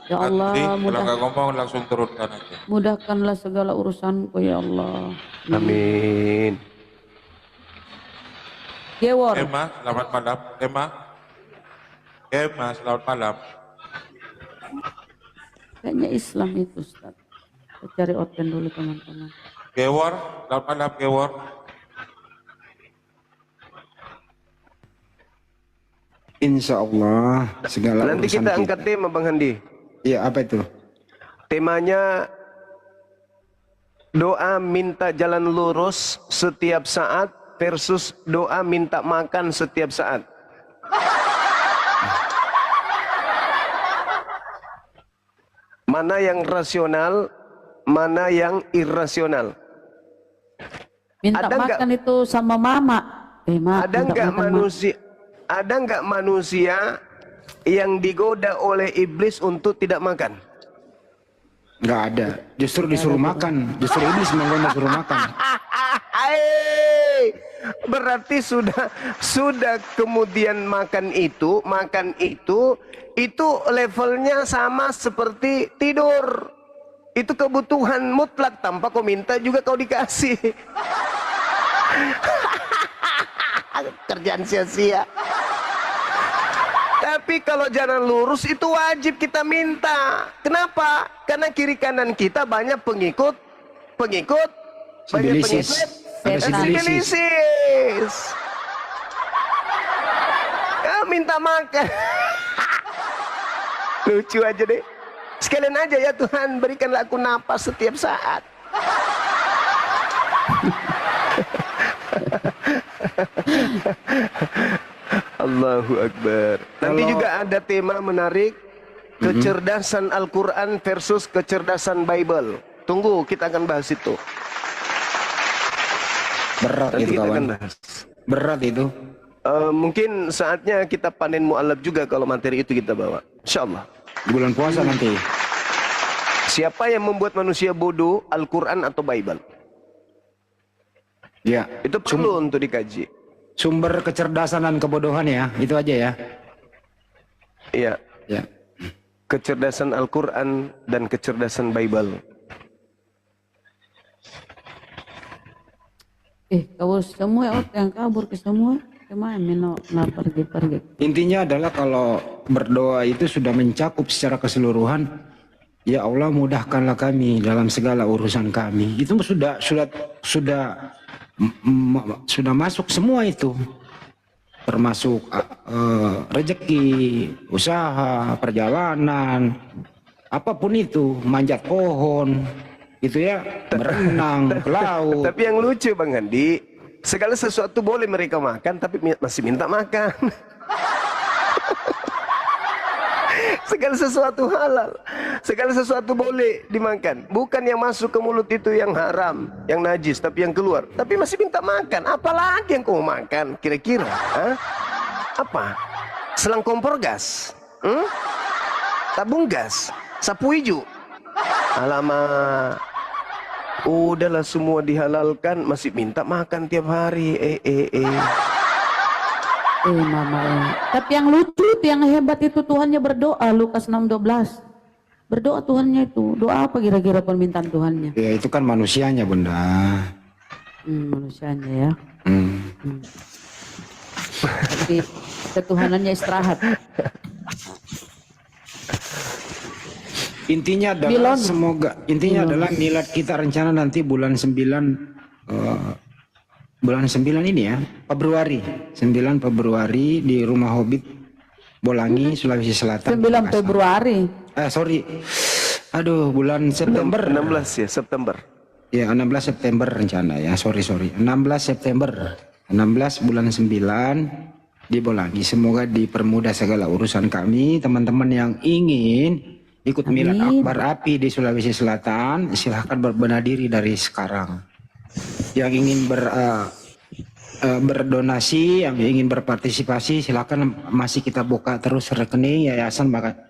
Ya Allah, Nanti kalau nggak ngomong langsung turunkan aja. mudahkanlah segala urusanku ya Allah. Amin. Gewor, Emma, selamat malam. Emma. Emma, selamat malam. kayaknya Islam itu Ustaz. Kita cari open dulu teman-teman. Gewor, selamat malam, Gewor. Insya Allah segala Nanti urusan kita angkat tema Bang Handi. Iya, apa itu? Temanya doa minta jalan lurus setiap saat versus doa minta makan setiap saat. Mana yang rasional, mana yang irasional? Minta Ada makan itu sama mama. Ada nggak manusia? Ada nggak manusia yang digoda oleh iblis untuk tidak makan? Nggak ada. Justru disuruh makan. Justru iblis menggoda suruh makan. Berarti sudah kemudian makan itu levelnya sama seperti tidur. Itu kebutuhan mutlak, tanpa kau minta juga kau dikasih. Kerjaan sia-sia. Tapi kalau jalan lurus itu wajib kita minta. Kenapa? Karena kiri kanan kita banyak pengikut. Sibilisis. Ada sibilisis. Sibilisis. Ya, minta makan. Lucu aja deh. Sekalian aja ya Tuhan, berikanlah aku napas setiap saat. Allahu Akbar. Nanti juga ada tema menarik, kecerdasan Al-Quran versus kecerdasan Bible. Tunggu, kita akan bahas itu. Berat Nanti itu kita akan kawan. bahas. Berat itu. Mungkin saatnya kita panen mu'alaf juga kalau materi itu kita bawa. InsyaAllah. Di bulan puasa nanti. Siapa yang membuat manusia bodoh, Al-Quran atau Bible? Ya. Itu perlu untuk dikaji. Sumber kecerdasan dan kebodohan ya. Itu aja ya. Iya. Ya. Kecerdasan Al-Quran dan kecerdasan Bible. Kau semua yang kabur ke semua. Kemana mino na pergi-pergi. Intinya adalah kalau berdoa itu sudah mencakup secara keseluruhan, ya Allah mudahkanlah kami dalam segala urusan kami. Itu sudah masuk semua itu, termasuk rezeki, usaha, perjalanan, apapun itu, manjat pohon, itu ya, berenang ke laut. Tapi yang lucu Bang Andi, segala sesuatu boleh mereka makan, tapi masih minta makan. Segala sesuatu halal, segala sesuatu boleh dimakan. Bukan yang masuk ke mulut itu yang haram, yang najis, tapi yang keluar. Tapi masih minta makan. Apalagi yang kau makan kira-kira? Apa? Selang kompor gas? Tabung gas? Sapu hijau? Alamak. Udahlah semua dihalalkan, masih minta makan tiap hari. Mama. Tapi yang lucu itu, yang hebat itu Tuhannya berdoa. Lukas 6:12. Berdoa Tuhannya itu. Doa apa kira-kira permintaan Tuhannya? Ya itu kan manusianya Bunda. Manusianya ya. Tapi ketuhanannya istirahat. Intinya adalah adalah milad kita rencana nanti bulan 9 ini ya, Februari 9 Februari di Rumah Hobbit Bolangi, Sulawesi Selatan. 9 Februari. Bulan September. 16 ya, September. Ya, 16 September rencana ya. Sorry. 16 September. 16 bulan 9 di Bolangi. Semoga dipermudah segala urusan kami. Teman-teman yang ingin ikut milad akbar api di Sulawesi Selatan, silahkan berbenah diri dari sekarang. Yang ingin berdonasi, yang ingin berpartisipasi, silakan, masih kita buka terus rekening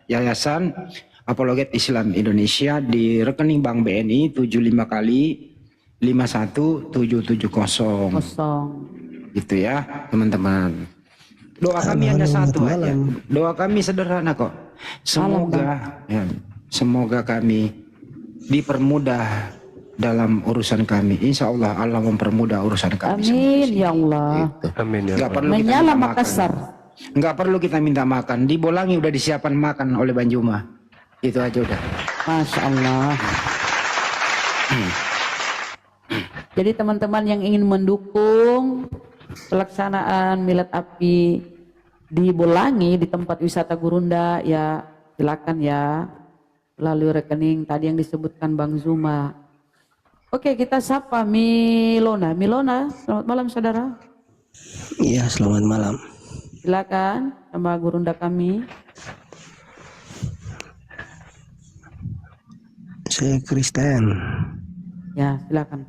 Yayasan Apologet Islam Indonesia di rekening Bank BNI 75 kali 51770. Gitu ya teman-teman. Doa kami hanya satu aja. Doa kami sederhana kok. Semoga kami dipermudah dalam urusan kami. Insya Allah Allah mempermudah urusan kami. Amin ya Allah. Gitu. Amin ya Allah. Menyala Makassar. Nggak perlu kita minta makan. Di Bolangi udah disiapkan makan oleh Banjuma. Itu aja udah. Masya Allah. Jadi teman-teman yang ingin mendukung pelaksanaan milad api di Bolangi, di tempat wisata Gurunda, ya silakan ya, melalui rekening tadi yang disebutkan Bang Zuma. Oke, kita sapa Milona. Selamat malam saudara. Iya, selamat malam. Silakan sama Gurunda kami. Saya Kristen. Ya, silakan.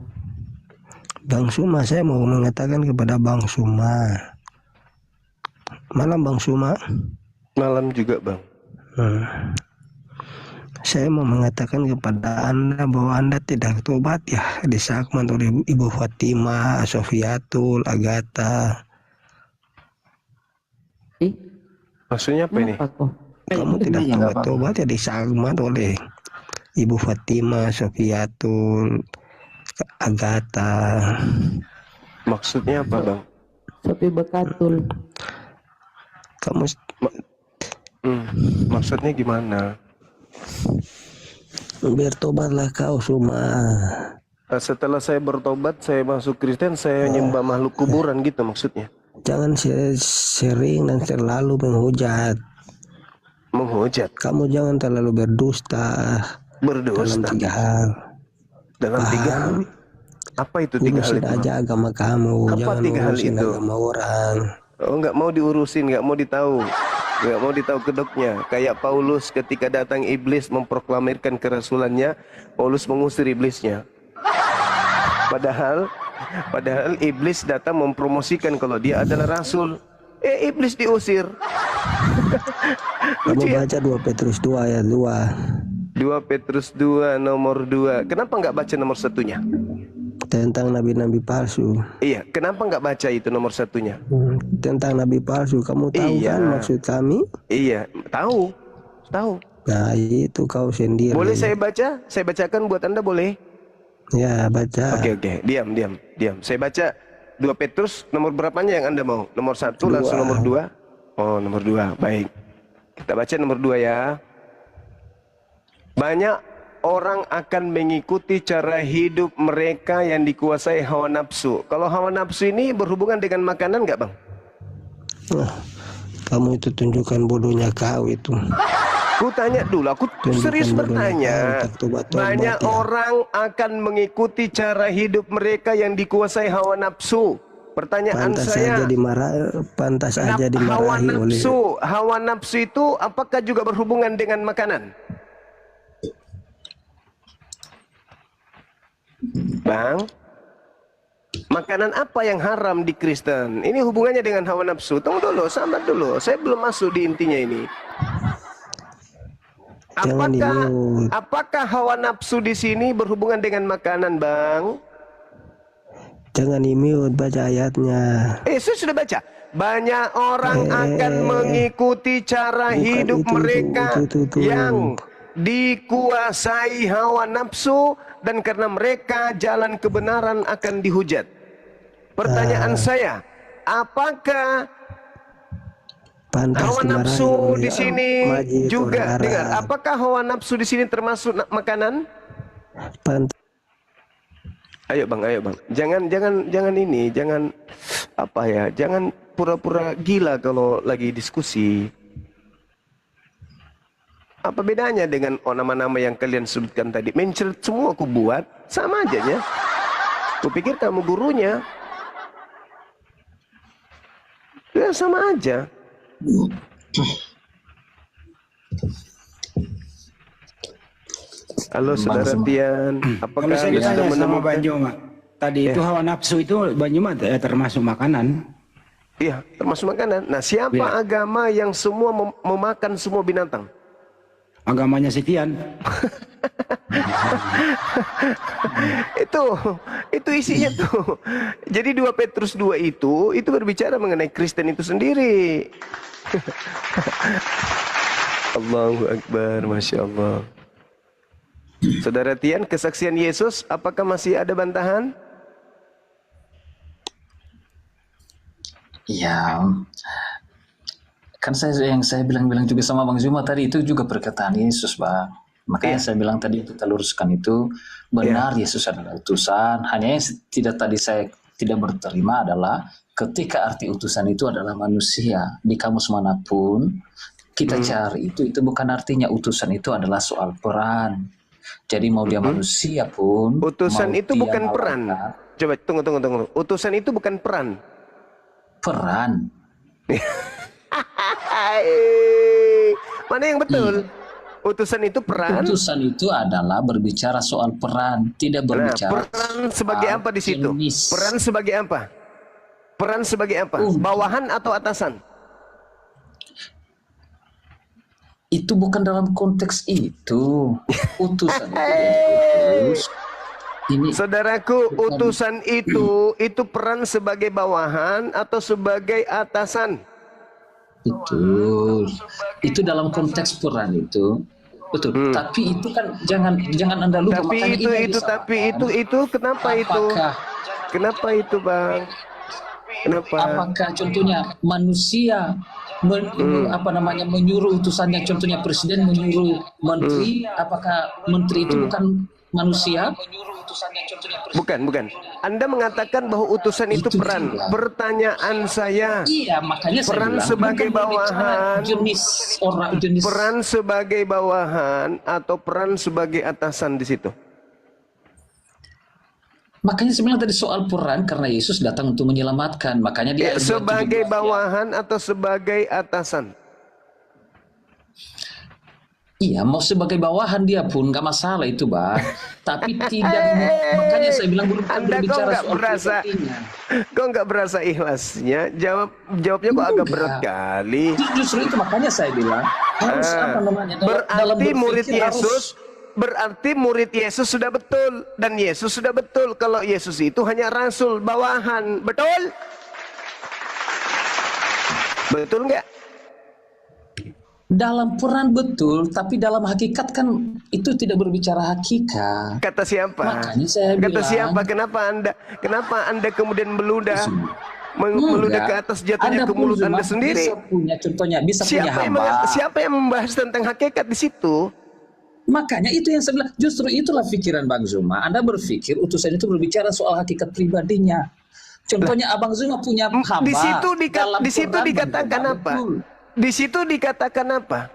Bang Suma, saya mau mengatakan kepada Bang Suma. Malam Bang Suma. Malam juga Bang. Saya mau mengatakan kepada Anda bahwa Anda tidak tobat ya, disakman oleh Ibu Fatimah, Sofiatul, Agatha. Maksudnya apa ini? Kamu tidak tobat ya, disakman oleh Ibu Fatimah, Sofiatul, Agatha. Maksudnya apa Bang? Sofi Bekatul. Kamu maksudnya gimana? Bertobatlah kau Suma. Setelah saya bertobat, saya masuk Kristen, saya nyembah makhluk kuburan gitu maksudnya. Jangan sering dan selalu menghujat. Menghujat? Kamu jangan terlalu berdusta. Dalam 3 hal. Dalam 3 hal? Apa itu 3 hal itu? Urusin aja agama kamu. Apa Jangan 3 hal urusin itu? agama orang. Oh, nggak mau diurusin, nggak mau ditahu. Nggak mau ditahu kedoknya. Kayak Paulus ketika datang iblis memproklamirkan kerasulannya, Paulus mengusir iblisnya. Padahal iblis datang mempromosikan kalau dia adalah rasul. Iblis diusir. Kamu baca 2 Petrus 2 ayat 2. 2 Petrus 2 nomor 2. Kenapa nggak baca nomor 1-nya? Tentang nabi-nabi palsu. Iya, kenapa nggak baca itu nomor 1-nya? Tentang nabi palsu, kamu tahu kan maksud kami? Iya, tahu. Nah itu kau sendiri. Boleh saya baca? Saya bacakan buat Anda boleh? Ya baca. Oke. Diam. Saya baca 2 Petrus nomor berapanya yang Anda mau? Nomor 1 langsung nomor 2? Oh, nomor 2. Baik. Kita baca nomor 2 ya. Banyak orang akan mengikuti cara hidup mereka yang dikuasai hawa nafsu. Kalau hawa nafsu ini berhubungan dengan makanan nggak, Bang? Wah, kamu itu tunjukkan bodohnya kau itu. Aku tanya dulu, aku serius bertanya. Banyak orang akan mengikuti cara hidup mereka yang dikuasai hawa nafsu. Pertanyaan Pantas saya, pantas aja hawa dimarahi oleh nafsu, hawa nafsu itu apakah juga berhubungan dengan makanan? Bang, makanan apa yang haram di Kristen? Ini hubungannya dengan hawa nafsu. Tunggu dulu, sabar dulu. Saya belum masuk di intinya ini. Apakah hawa nafsu di sini berhubungan dengan makanan, Bang? Jangan di-mute, baca ayatnya. Saya sudah baca. Banyak orang akan mengikuti cara hidup mereka yang dikuasai hawa nafsu, dan karena mereka jalan kebenaran akan dihujat. Pertanyaan saya, apakah hawa nafsu di sini juga dengar? Apakah hawa nafsu di sini termasuk makanan? Ayo bang, jangan ini, jangan apa ya, jangan pura-pura gila kalau lagi diskusi. Apa bedanya dengan nama-nama yang kalian sebutkan tadi? Mencret semua aku buat, sama aja ya. Kupikir kamu gurunya. Ya sama aja. Halo saudara Tian, apakah Kalau saya Anda ditanya sama menemukan? Bang Joma, tadi itu hawa nafsu itu Bang Joma termasuk makanan. Iya, termasuk makanan. Nah, siapa agama yang semua memakan semua binatang? Agamanya Sitian. itu isinya tuh. Jadi 2 Petrus 2 itu berbicara mengenai Kristen itu sendiri. Allahu Akbar, Masya Allah. Saudara Tian, kesaksian Yesus, apakah masih ada bantahan? Ya, kan yang saya bilang juga sama Bang Zuma tadi itu juga perkataan Yesus, Bang. Makanya saya bilang tadi kita luruskan itu benar, Yesus adalah utusan. Hanya yang saya tidak berterima adalah ketika arti utusan itu adalah manusia. Di kamus manapun kita cari itu bukan artinya utusan itu adalah soal peran. Jadi mau dia manusia pun utusan itu bukan peran. Coba tunggu. Utusan itu bukan peran. Peran. Mana yang betul? Utusan itu peran. Utusan itu adalah berbicara soal peran, tidak berbicara. Peran sebagai apa di situ? Jenis. Peran sebagai apa? Peran sebagai apa? Bawahan atau atasan? Itu bukan dalam konteks itu. Utusan itu ini. Saudaraku, utusan itu peran sebagai bawahan atau sebagai atasan? Betul. Itu dalam konteks peran itu. Betul. Tapi itu kan jangan Anda lupa. Tapi itu kenapa itu? Kenapa itu, Bang? Kenapa? Apakah contohnya manusia menyuruh utusannya, contohnya presiden menyuruh menteri, apakah menteri itu bukan manusia? Bukan. Anda mengatakan bahwa utusan itu peran. Juga. Pertanyaan saya. Iya, makanya saya peran bilang, sebagai bawahan, jenis peran sebagai bawahan atau peran sebagai atasan di situ. Makanya sebenarnya tadi soal peran karena Yesus datang untuk menyelamatkan. Makanya dia sebagai bawahan atau sebagai atasan. Iya, mau sebagai bawahan dia pun nggak masalah itu, Bang. Tapi tidak, makanya saya bilang belum berbicara soal pribadinya. Kok nggak berasa ikhlasnya? Jawabnya kok agak berat kali. Justru itu makanya saya bilang harus apa namanya? Berarti murid Yesus sudah betul, dan Yesus sudah betul kalau Yesus itu hanya rasul bawahan, betul? Betul nggak? Dalam peran betul, tapi dalam hakikat kan itu tidak berbicara hakikat. Kata siapa? Makanya saya Kata bilang, siapa? Kenapa anda kemudian meludah meludah ke atas, jatuhnya ke mulut anda sendiri? Bisa punya contohnya, bisa punya Siapa hamba. siapa yang membahas tentang hakikat di situ? Makanya itu yang saya bilang, justru itulah pikiran Bang Zuma. Anda berpikir utusan itu berbicara soal hakikat pribadinya. Contohnya Abang Zuma punya hamba. Di situ dalam peran dikatakan Bang Zuma, apa? betul. Di situ dikatakan apa?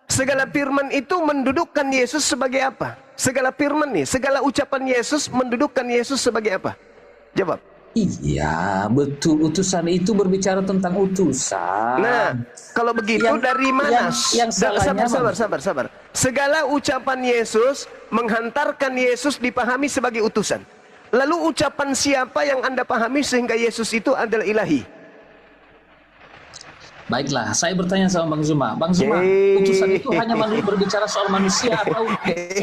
Segala firman itu mendudukkan Yesus sebagai apa? Segala firman nih, segala ucapan Yesus mendudukkan Yesus sebagai apa? Jawab. Iya, betul. Utusan itu berbicara tentang utusan. Nah, kalau begitu dari mana? Sabar. Segala ucapan Yesus menghantarkan Yesus dipahami sebagai utusan. Lalu ucapan siapa yang Anda pahami sehingga Yesus itu adalah ilahi? Baiklah, saya bertanya sama Bang Zuma. Bang Zuma, utusan itu hanya berbicara soal manusia atau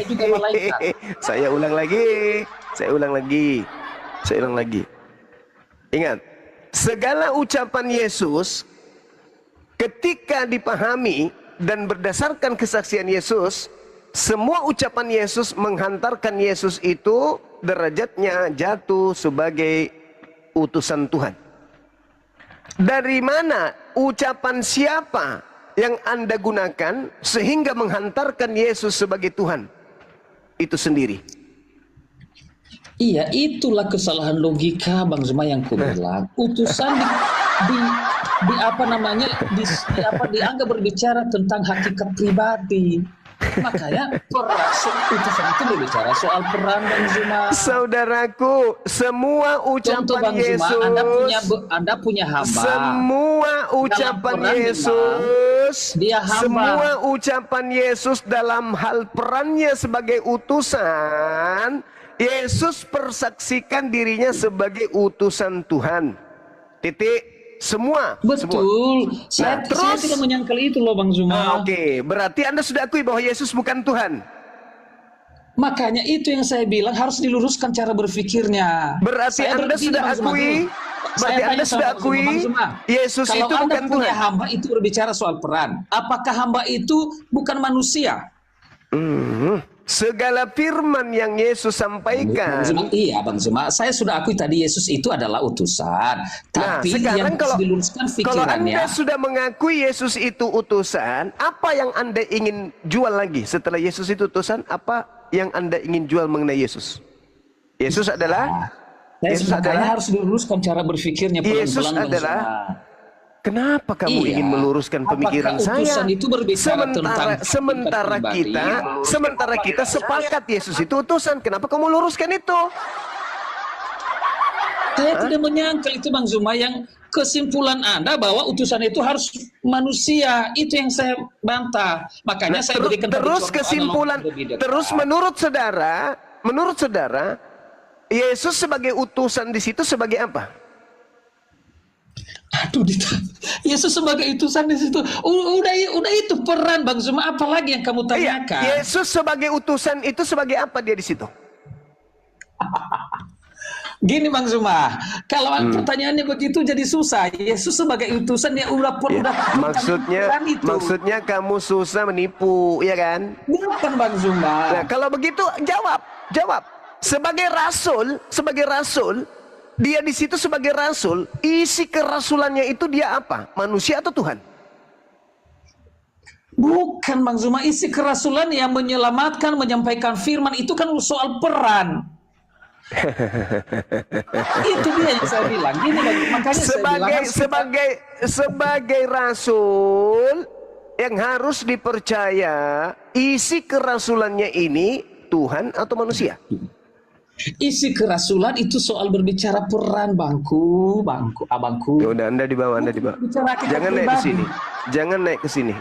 juga malaikat? Saya ulang lagi. Ingat, segala ucapan Yesus ketika dipahami dan berdasarkan kesaksian Yesus, semua ucapan Yesus menghantarkan Yesus itu derajatnya jatuh sebagai utusan Tuhan. Dari mana ucapan siapa yang Anda gunakan sehingga menghantarkan Yesus sebagai Tuhan itu sendiri? Iya, itulah kesalahan logika Bang Zuma yang kubilang. Utusan dianggap berbicara tentang hakikat pribadi. Makanya utusan itu berbicara soal peran Bang Zuma. Saudaraku, semua Contoh ucapan Bang Zuma, Yesus, Anda punya hamba. semua ucapan Yesus, dia hamba. semua ucapan Yesus dalam hal perannya sebagai utusan, Yesus persaksikan dirinya sebagai utusan Tuhan. Titik. Semua. Betul. Saya tidak menyangkal itu loh Bang Zuma. Oke, berarti Anda sudah akui bahwa Yesus bukan Tuhan. Makanya itu yang saya bilang harus diluruskan cara berpikirnya. Berarti Anda sudah akui. Berarti Anda sudah akui Yesus itu bukan Tuhan. Kalau Anda punya hamba itu berbicara soal peran. Apakah hamba itu bukan manusia? Segala firman yang Yesus sampaikan. Iya Bang Zuma, saya sudah akui tadi Yesus itu adalah utusan. Tapi sekarang yang harus diluruskan kalau pikirannya. Anda sudah mengakui Yesus itu utusan, apa yang Anda ingin jual lagi setelah Yesus itu utusan? Apa yang Anda ingin jual mengenai Yesus? Yesus adalah harus diluruskan cara berpikirnya pelan-pelan. Yesus adalah. Kenapa kamu ingin meluruskan pemikiran saya? Itu sementara kita sepakat Yesus itu utusan. Kenapa kamu luruskan itu? Saya tidak menyangkal itu Bang Zuma, yang kesimpulan Anda bahwa utusan itu harus manusia, itu yang saya bantah. Makanya saya berikan menurut saudara, Yesus sebagai utusan di situ sebagai apa? Aduh, Yesus sebagai utusan di situ. Udah itu peran Bang Zuma, apalagi yang kamu tanyakan? Iya, Yesus sebagai utusan itu sebagai apa dia di situ? Gini Bang Zuma, kalau pertanyaannya begitu jadi susah. Yesus sebagai utusan ya udah maksudnya kamu susah menipu, ya kan? Bukan Bang Zuma. Nah, kalau begitu jawab. Sebagai rasul, dia di situ sebagai rasul, isi kerasulannya itu dia apa? Manusia atau Tuhan? Bukan Bang Zuma, isi kerasulan yang menyelamatkan, menyampaikan firman itu kan soal peran. Itu dia yang saya bilang. Gini makanya sebagai rasul yang harus dipercaya, isi kerasulannya ini Tuhan atau manusia? Isi kerasulan itu soal berbicara peran abangku. Ya udah, Anda di bawah. Jangan naik ke sini.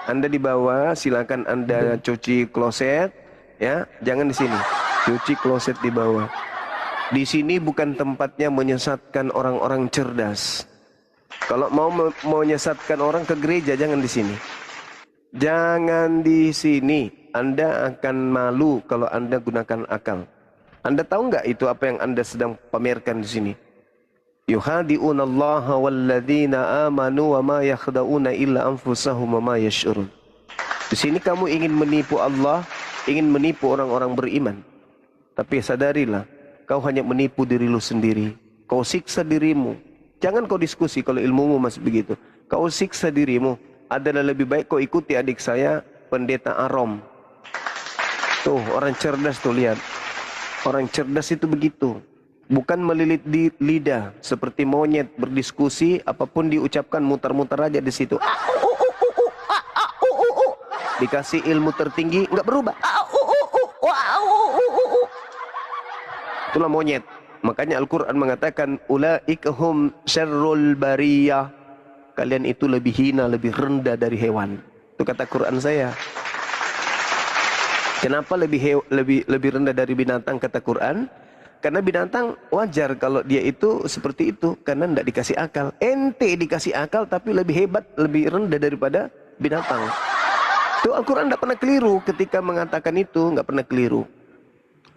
Anda di bawah, silakan Anda cuci kloset, ya. Jangan di sini. Cuci kloset di bawah. Di sini bukan tempatnya menyesatkan orang-orang cerdas. Kalau mau menyesatkan orang ke gereja, jangan di sini. Jangan di sini. Anda akan malu kalau Anda gunakan akal. Anda tahu nggak itu apa yang Anda sedang pamerkan di sini? Yuhadi'una Allah walladzina amanu wa ma yakhda'una illa anfusahum wa ma yash'urun. Di sini kamu ingin menipu Allah, ingin menipu orang-orang beriman. Tapi sadarilah, kau hanya menipu diri lu sendiri. Kau siksa dirimu. Jangan kau diskusi kalau ilmumu masih begitu. Kau siksa dirimu. Adalah lebih baik kau ikuti adik saya, Pendeta Arom. Tuh, orang cerdas tuh, lihat. Orang cerdas itu begitu. Bukan melilit di lidah seperti monyet berdiskusi, apapun diucapkan mutar-mutar aja di situ. Dikasih ilmu tertinggi nggak berubah. Itulah monyet. Makanya Al-Quran mengatakan ulaika hum syarrul bariyah. Kalian itu lebih hina, lebih rendah dari hewan. Itu kata Quran saya. Kenapa lebih rendah dari binatang kata Quran? Karena binatang wajar kalau dia itu seperti itu karena tidak dikasih akal. Ente dikasih akal tapi lebih hebat, lebih rendah daripada binatang. Itu Al-Quran tidak pernah keliru ketika mengatakan itu, nggak pernah keliru.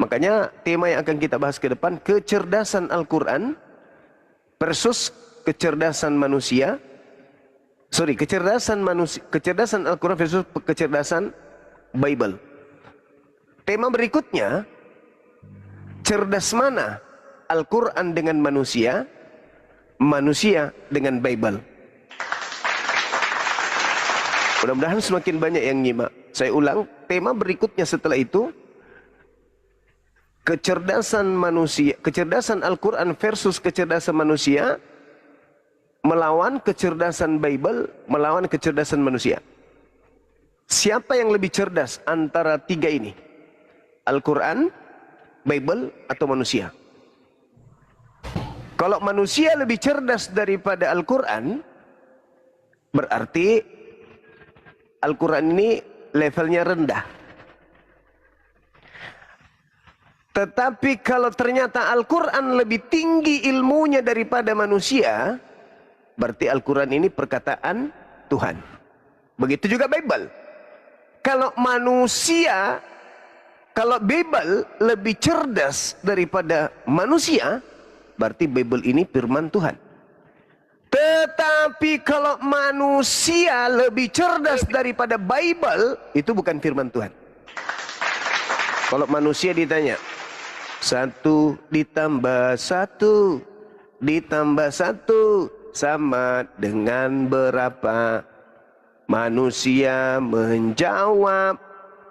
Makanya tema yang akan kita bahas ke depan, kecerdasan Al-Quran versus kecerdasan manusia. Kecerdasan Al-Quran versus kecerdasan Bible. Tema berikutnya, cerdas mana Al-Quran dengan manusia, manusia dengan Bible. Mudah-mudahan semakin banyak yang nyimak. Saya ulang, tema berikutnya setelah itu, kecerdasan manusia, kecerdasan Al-Quran versus kecerdasan manusia, melawan kecerdasan Bible, melawan kecerdasan manusia. Siapa yang lebih cerdas antara tiga ini? Al-Quran, Bible, atau manusia? Kalau manusia lebih cerdas daripada Al-Quran, berarti Al-Quran ini levelnya rendah. Tetapi kalau ternyata Al-Quran lebih tinggi ilmunya daripada manusia, berarti Al-Quran ini perkataan Tuhan. Begitu juga Bible. Kalau manusia, kalau Bible lebih cerdas daripada manusia, berarti Bible ini firman Tuhan. Tetapi kalau manusia lebih cerdas daripada Bible, itu bukan firman Tuhan. Kalau manusia ditanya, 1 ditambah 1 ditambah 1 sama dengan berapa? Manusia menjawab,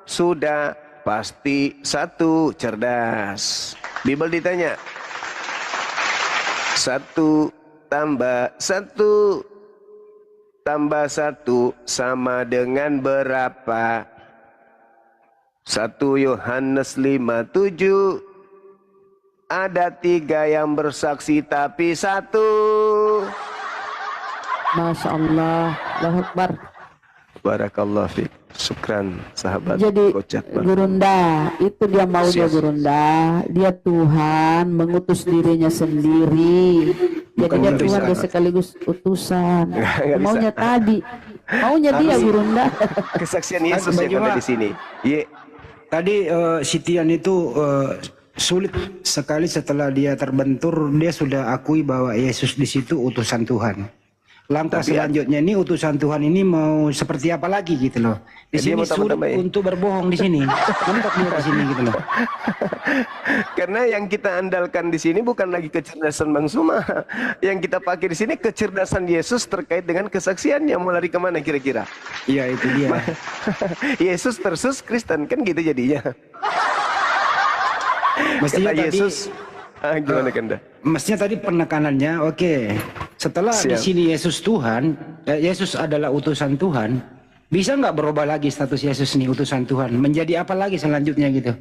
sudah pasti 1, cerdas. Bible ditanya, 1 tambah 1 tambah 1 sama dengan berapa? 1 Yohanes 5:7. Ada 3 yang bersaksi tapi 1. Masya Allah, Allahu Akbar. Barakallah fiik. Syukran sahabat. Jadi Kocak, Gurunda, itu dia maunya Gurunda. Dia Tuhan mengutus dirinya sendiri. Jadi dia Tuhan, dia sekaligus utusan. Maunya tadi, maunya dia Gurunda. Kesaksian Yesus yang ada di sini. Tadi Sitian itu sulit sekali setelah dia terbentur, dia sudah akui bahwa Yesus di situ utusan Tuhan. Langkah selanjutnya ini utusan Tuhan ini mau seperti apa lagi gitu loh. Di sini sulit untuk berbohong di sini. Mentok dia di sini gitu loh. Karena yang kita andalkan di sini bukan lagi kecerdasan Bang Suma. Yang kita pakai di sini kecerdasan Yesus terkait dengan kesaksiannya. Mau lari kemana kira-kira? Iya itu dia. Yesus versus Kristen kan gitu jadinya. Mestinya kata Yesus, gimana Kanda? Mestinya tadi penekanannya, oke. Setelah di sini Yesus Tuhan, Yesus adalah utusan Tuhan, bisa nggak berubah lagi status Yesus nih utusan Tuhan? Menjadi apa lagi selanjutnya gitu?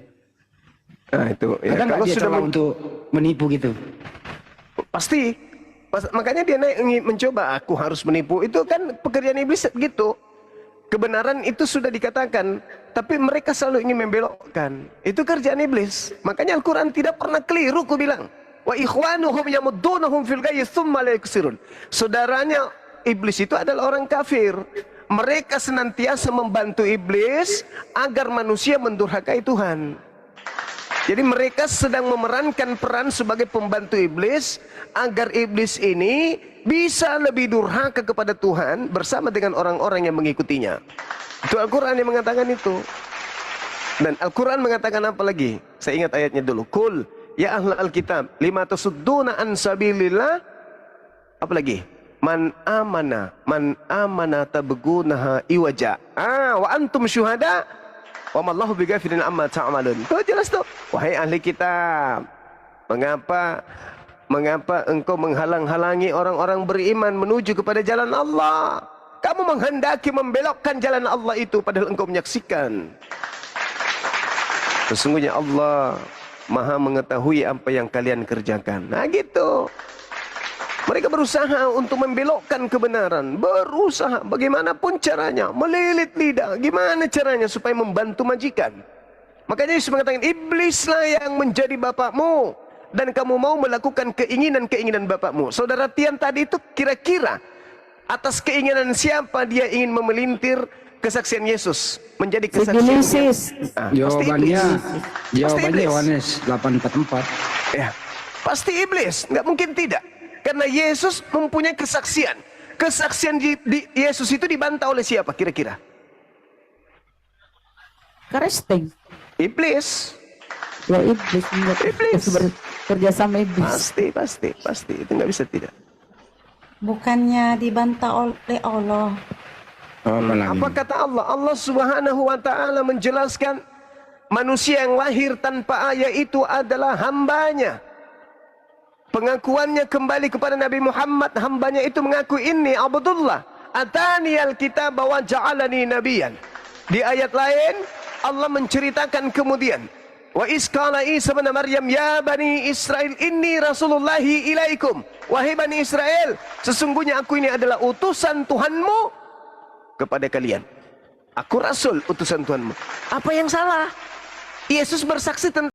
Nah itu. Ya, ada nggak dia coba untuk menipu gitu? Pasti. Makanya dia mencoba, aku harus menipu. Itu kan pekerjaan iblis gitu. Kebenaran itu sudah dikatakan, tapi mereka selalu ingin membelokkan. Itu kerjaan iblis. Makanya Al-Quran tidak pernah keliru, ku bilang. Wa ikhwanuhum yamuddunahum fil ghayyi tsumma la yaksirun. Saudaranya iblis itu adalah orang kafir. Mereka senantiasa membantu iblis agar manusia mendurhakai Tuhan. Jadi mereka sedang memerankan peran sebagai pembantu iblis agar iblis ini bisa lebih durhaka kepada Tuhan bersama dengan orang-orang yang mengikutinya. Itu Al-Quran yang mengatakan itu. Dan Al-Quran mengatakan apa lagi? Saya ingat ayatnya dulu. Kul ya ahlal kitab lima tasudduna an sabilillah. Apa lagi? Man amana tabgunaha iwaja. Wa antum syuhada wa mallahu bighafilin amma ta'malun. Itu jelas tuh. Wahai ahli kitab, mengapa engkau menghalang-halangi orang-orang beriman menuju kepada jalan Allah? Kamu menghendaki membelokkan jalan Allah itu padahal engkau menyaksikan. Sesungguhnya Allah Maha mengetahui apa yang kalian kerjakan. Nah gitu. Mereka berusaha untuk membelokkan kebenaran. Berusaha bagaimanapun caranya. Melilit lidah. Gimana caranya supaya membantu majikan. Makanya Yesus mengatakan, iblislah yang menjadi bapakmu. Dan kamu mau melakukan keinginan-keinginan bapakmu. Saudara Tian tadi itu kira-kira atas keinginan siapa dia ingin memelintir kesaksian Yesus? Menjadi kesaksian Yesus. Jawabannya Yohanes 8:44. Ya, pasti iblis. Nggak mungkin tidak. Karena Yesus mempunyai kesaksian. Kesaksian di Yesus itu dibantah oleh siapa kira-kira? Kristen. Iblis. Ya iblis. Iblis. Bekerja sama iblis. Pasti. Itu nggak bisa tidak. Bukannya dibantah oleh Allah. Apa kata Allah? Allah Subhanahu wa ta'ala menjelaskan manusia yang lahir tanpa ayah itu adalah hambanya. Pengakuannya kembali kepada Nabi Muhammad, hambanya itu mengaku inni Abdullah atani alkitab wa ja'alani nabiyan. Di ayat lain Allah menceritakan kemudian, wa isqala Isa bin Maryam ya bani Israel inni rasulullahi ilaikum. Wahai bani Israel, sesungguhnya aku ini adalah utusan Tuhanmu kepada kalian. Aku rasul utusan Tuhanmu. Apa yang salah? Yesus bersaksi tentang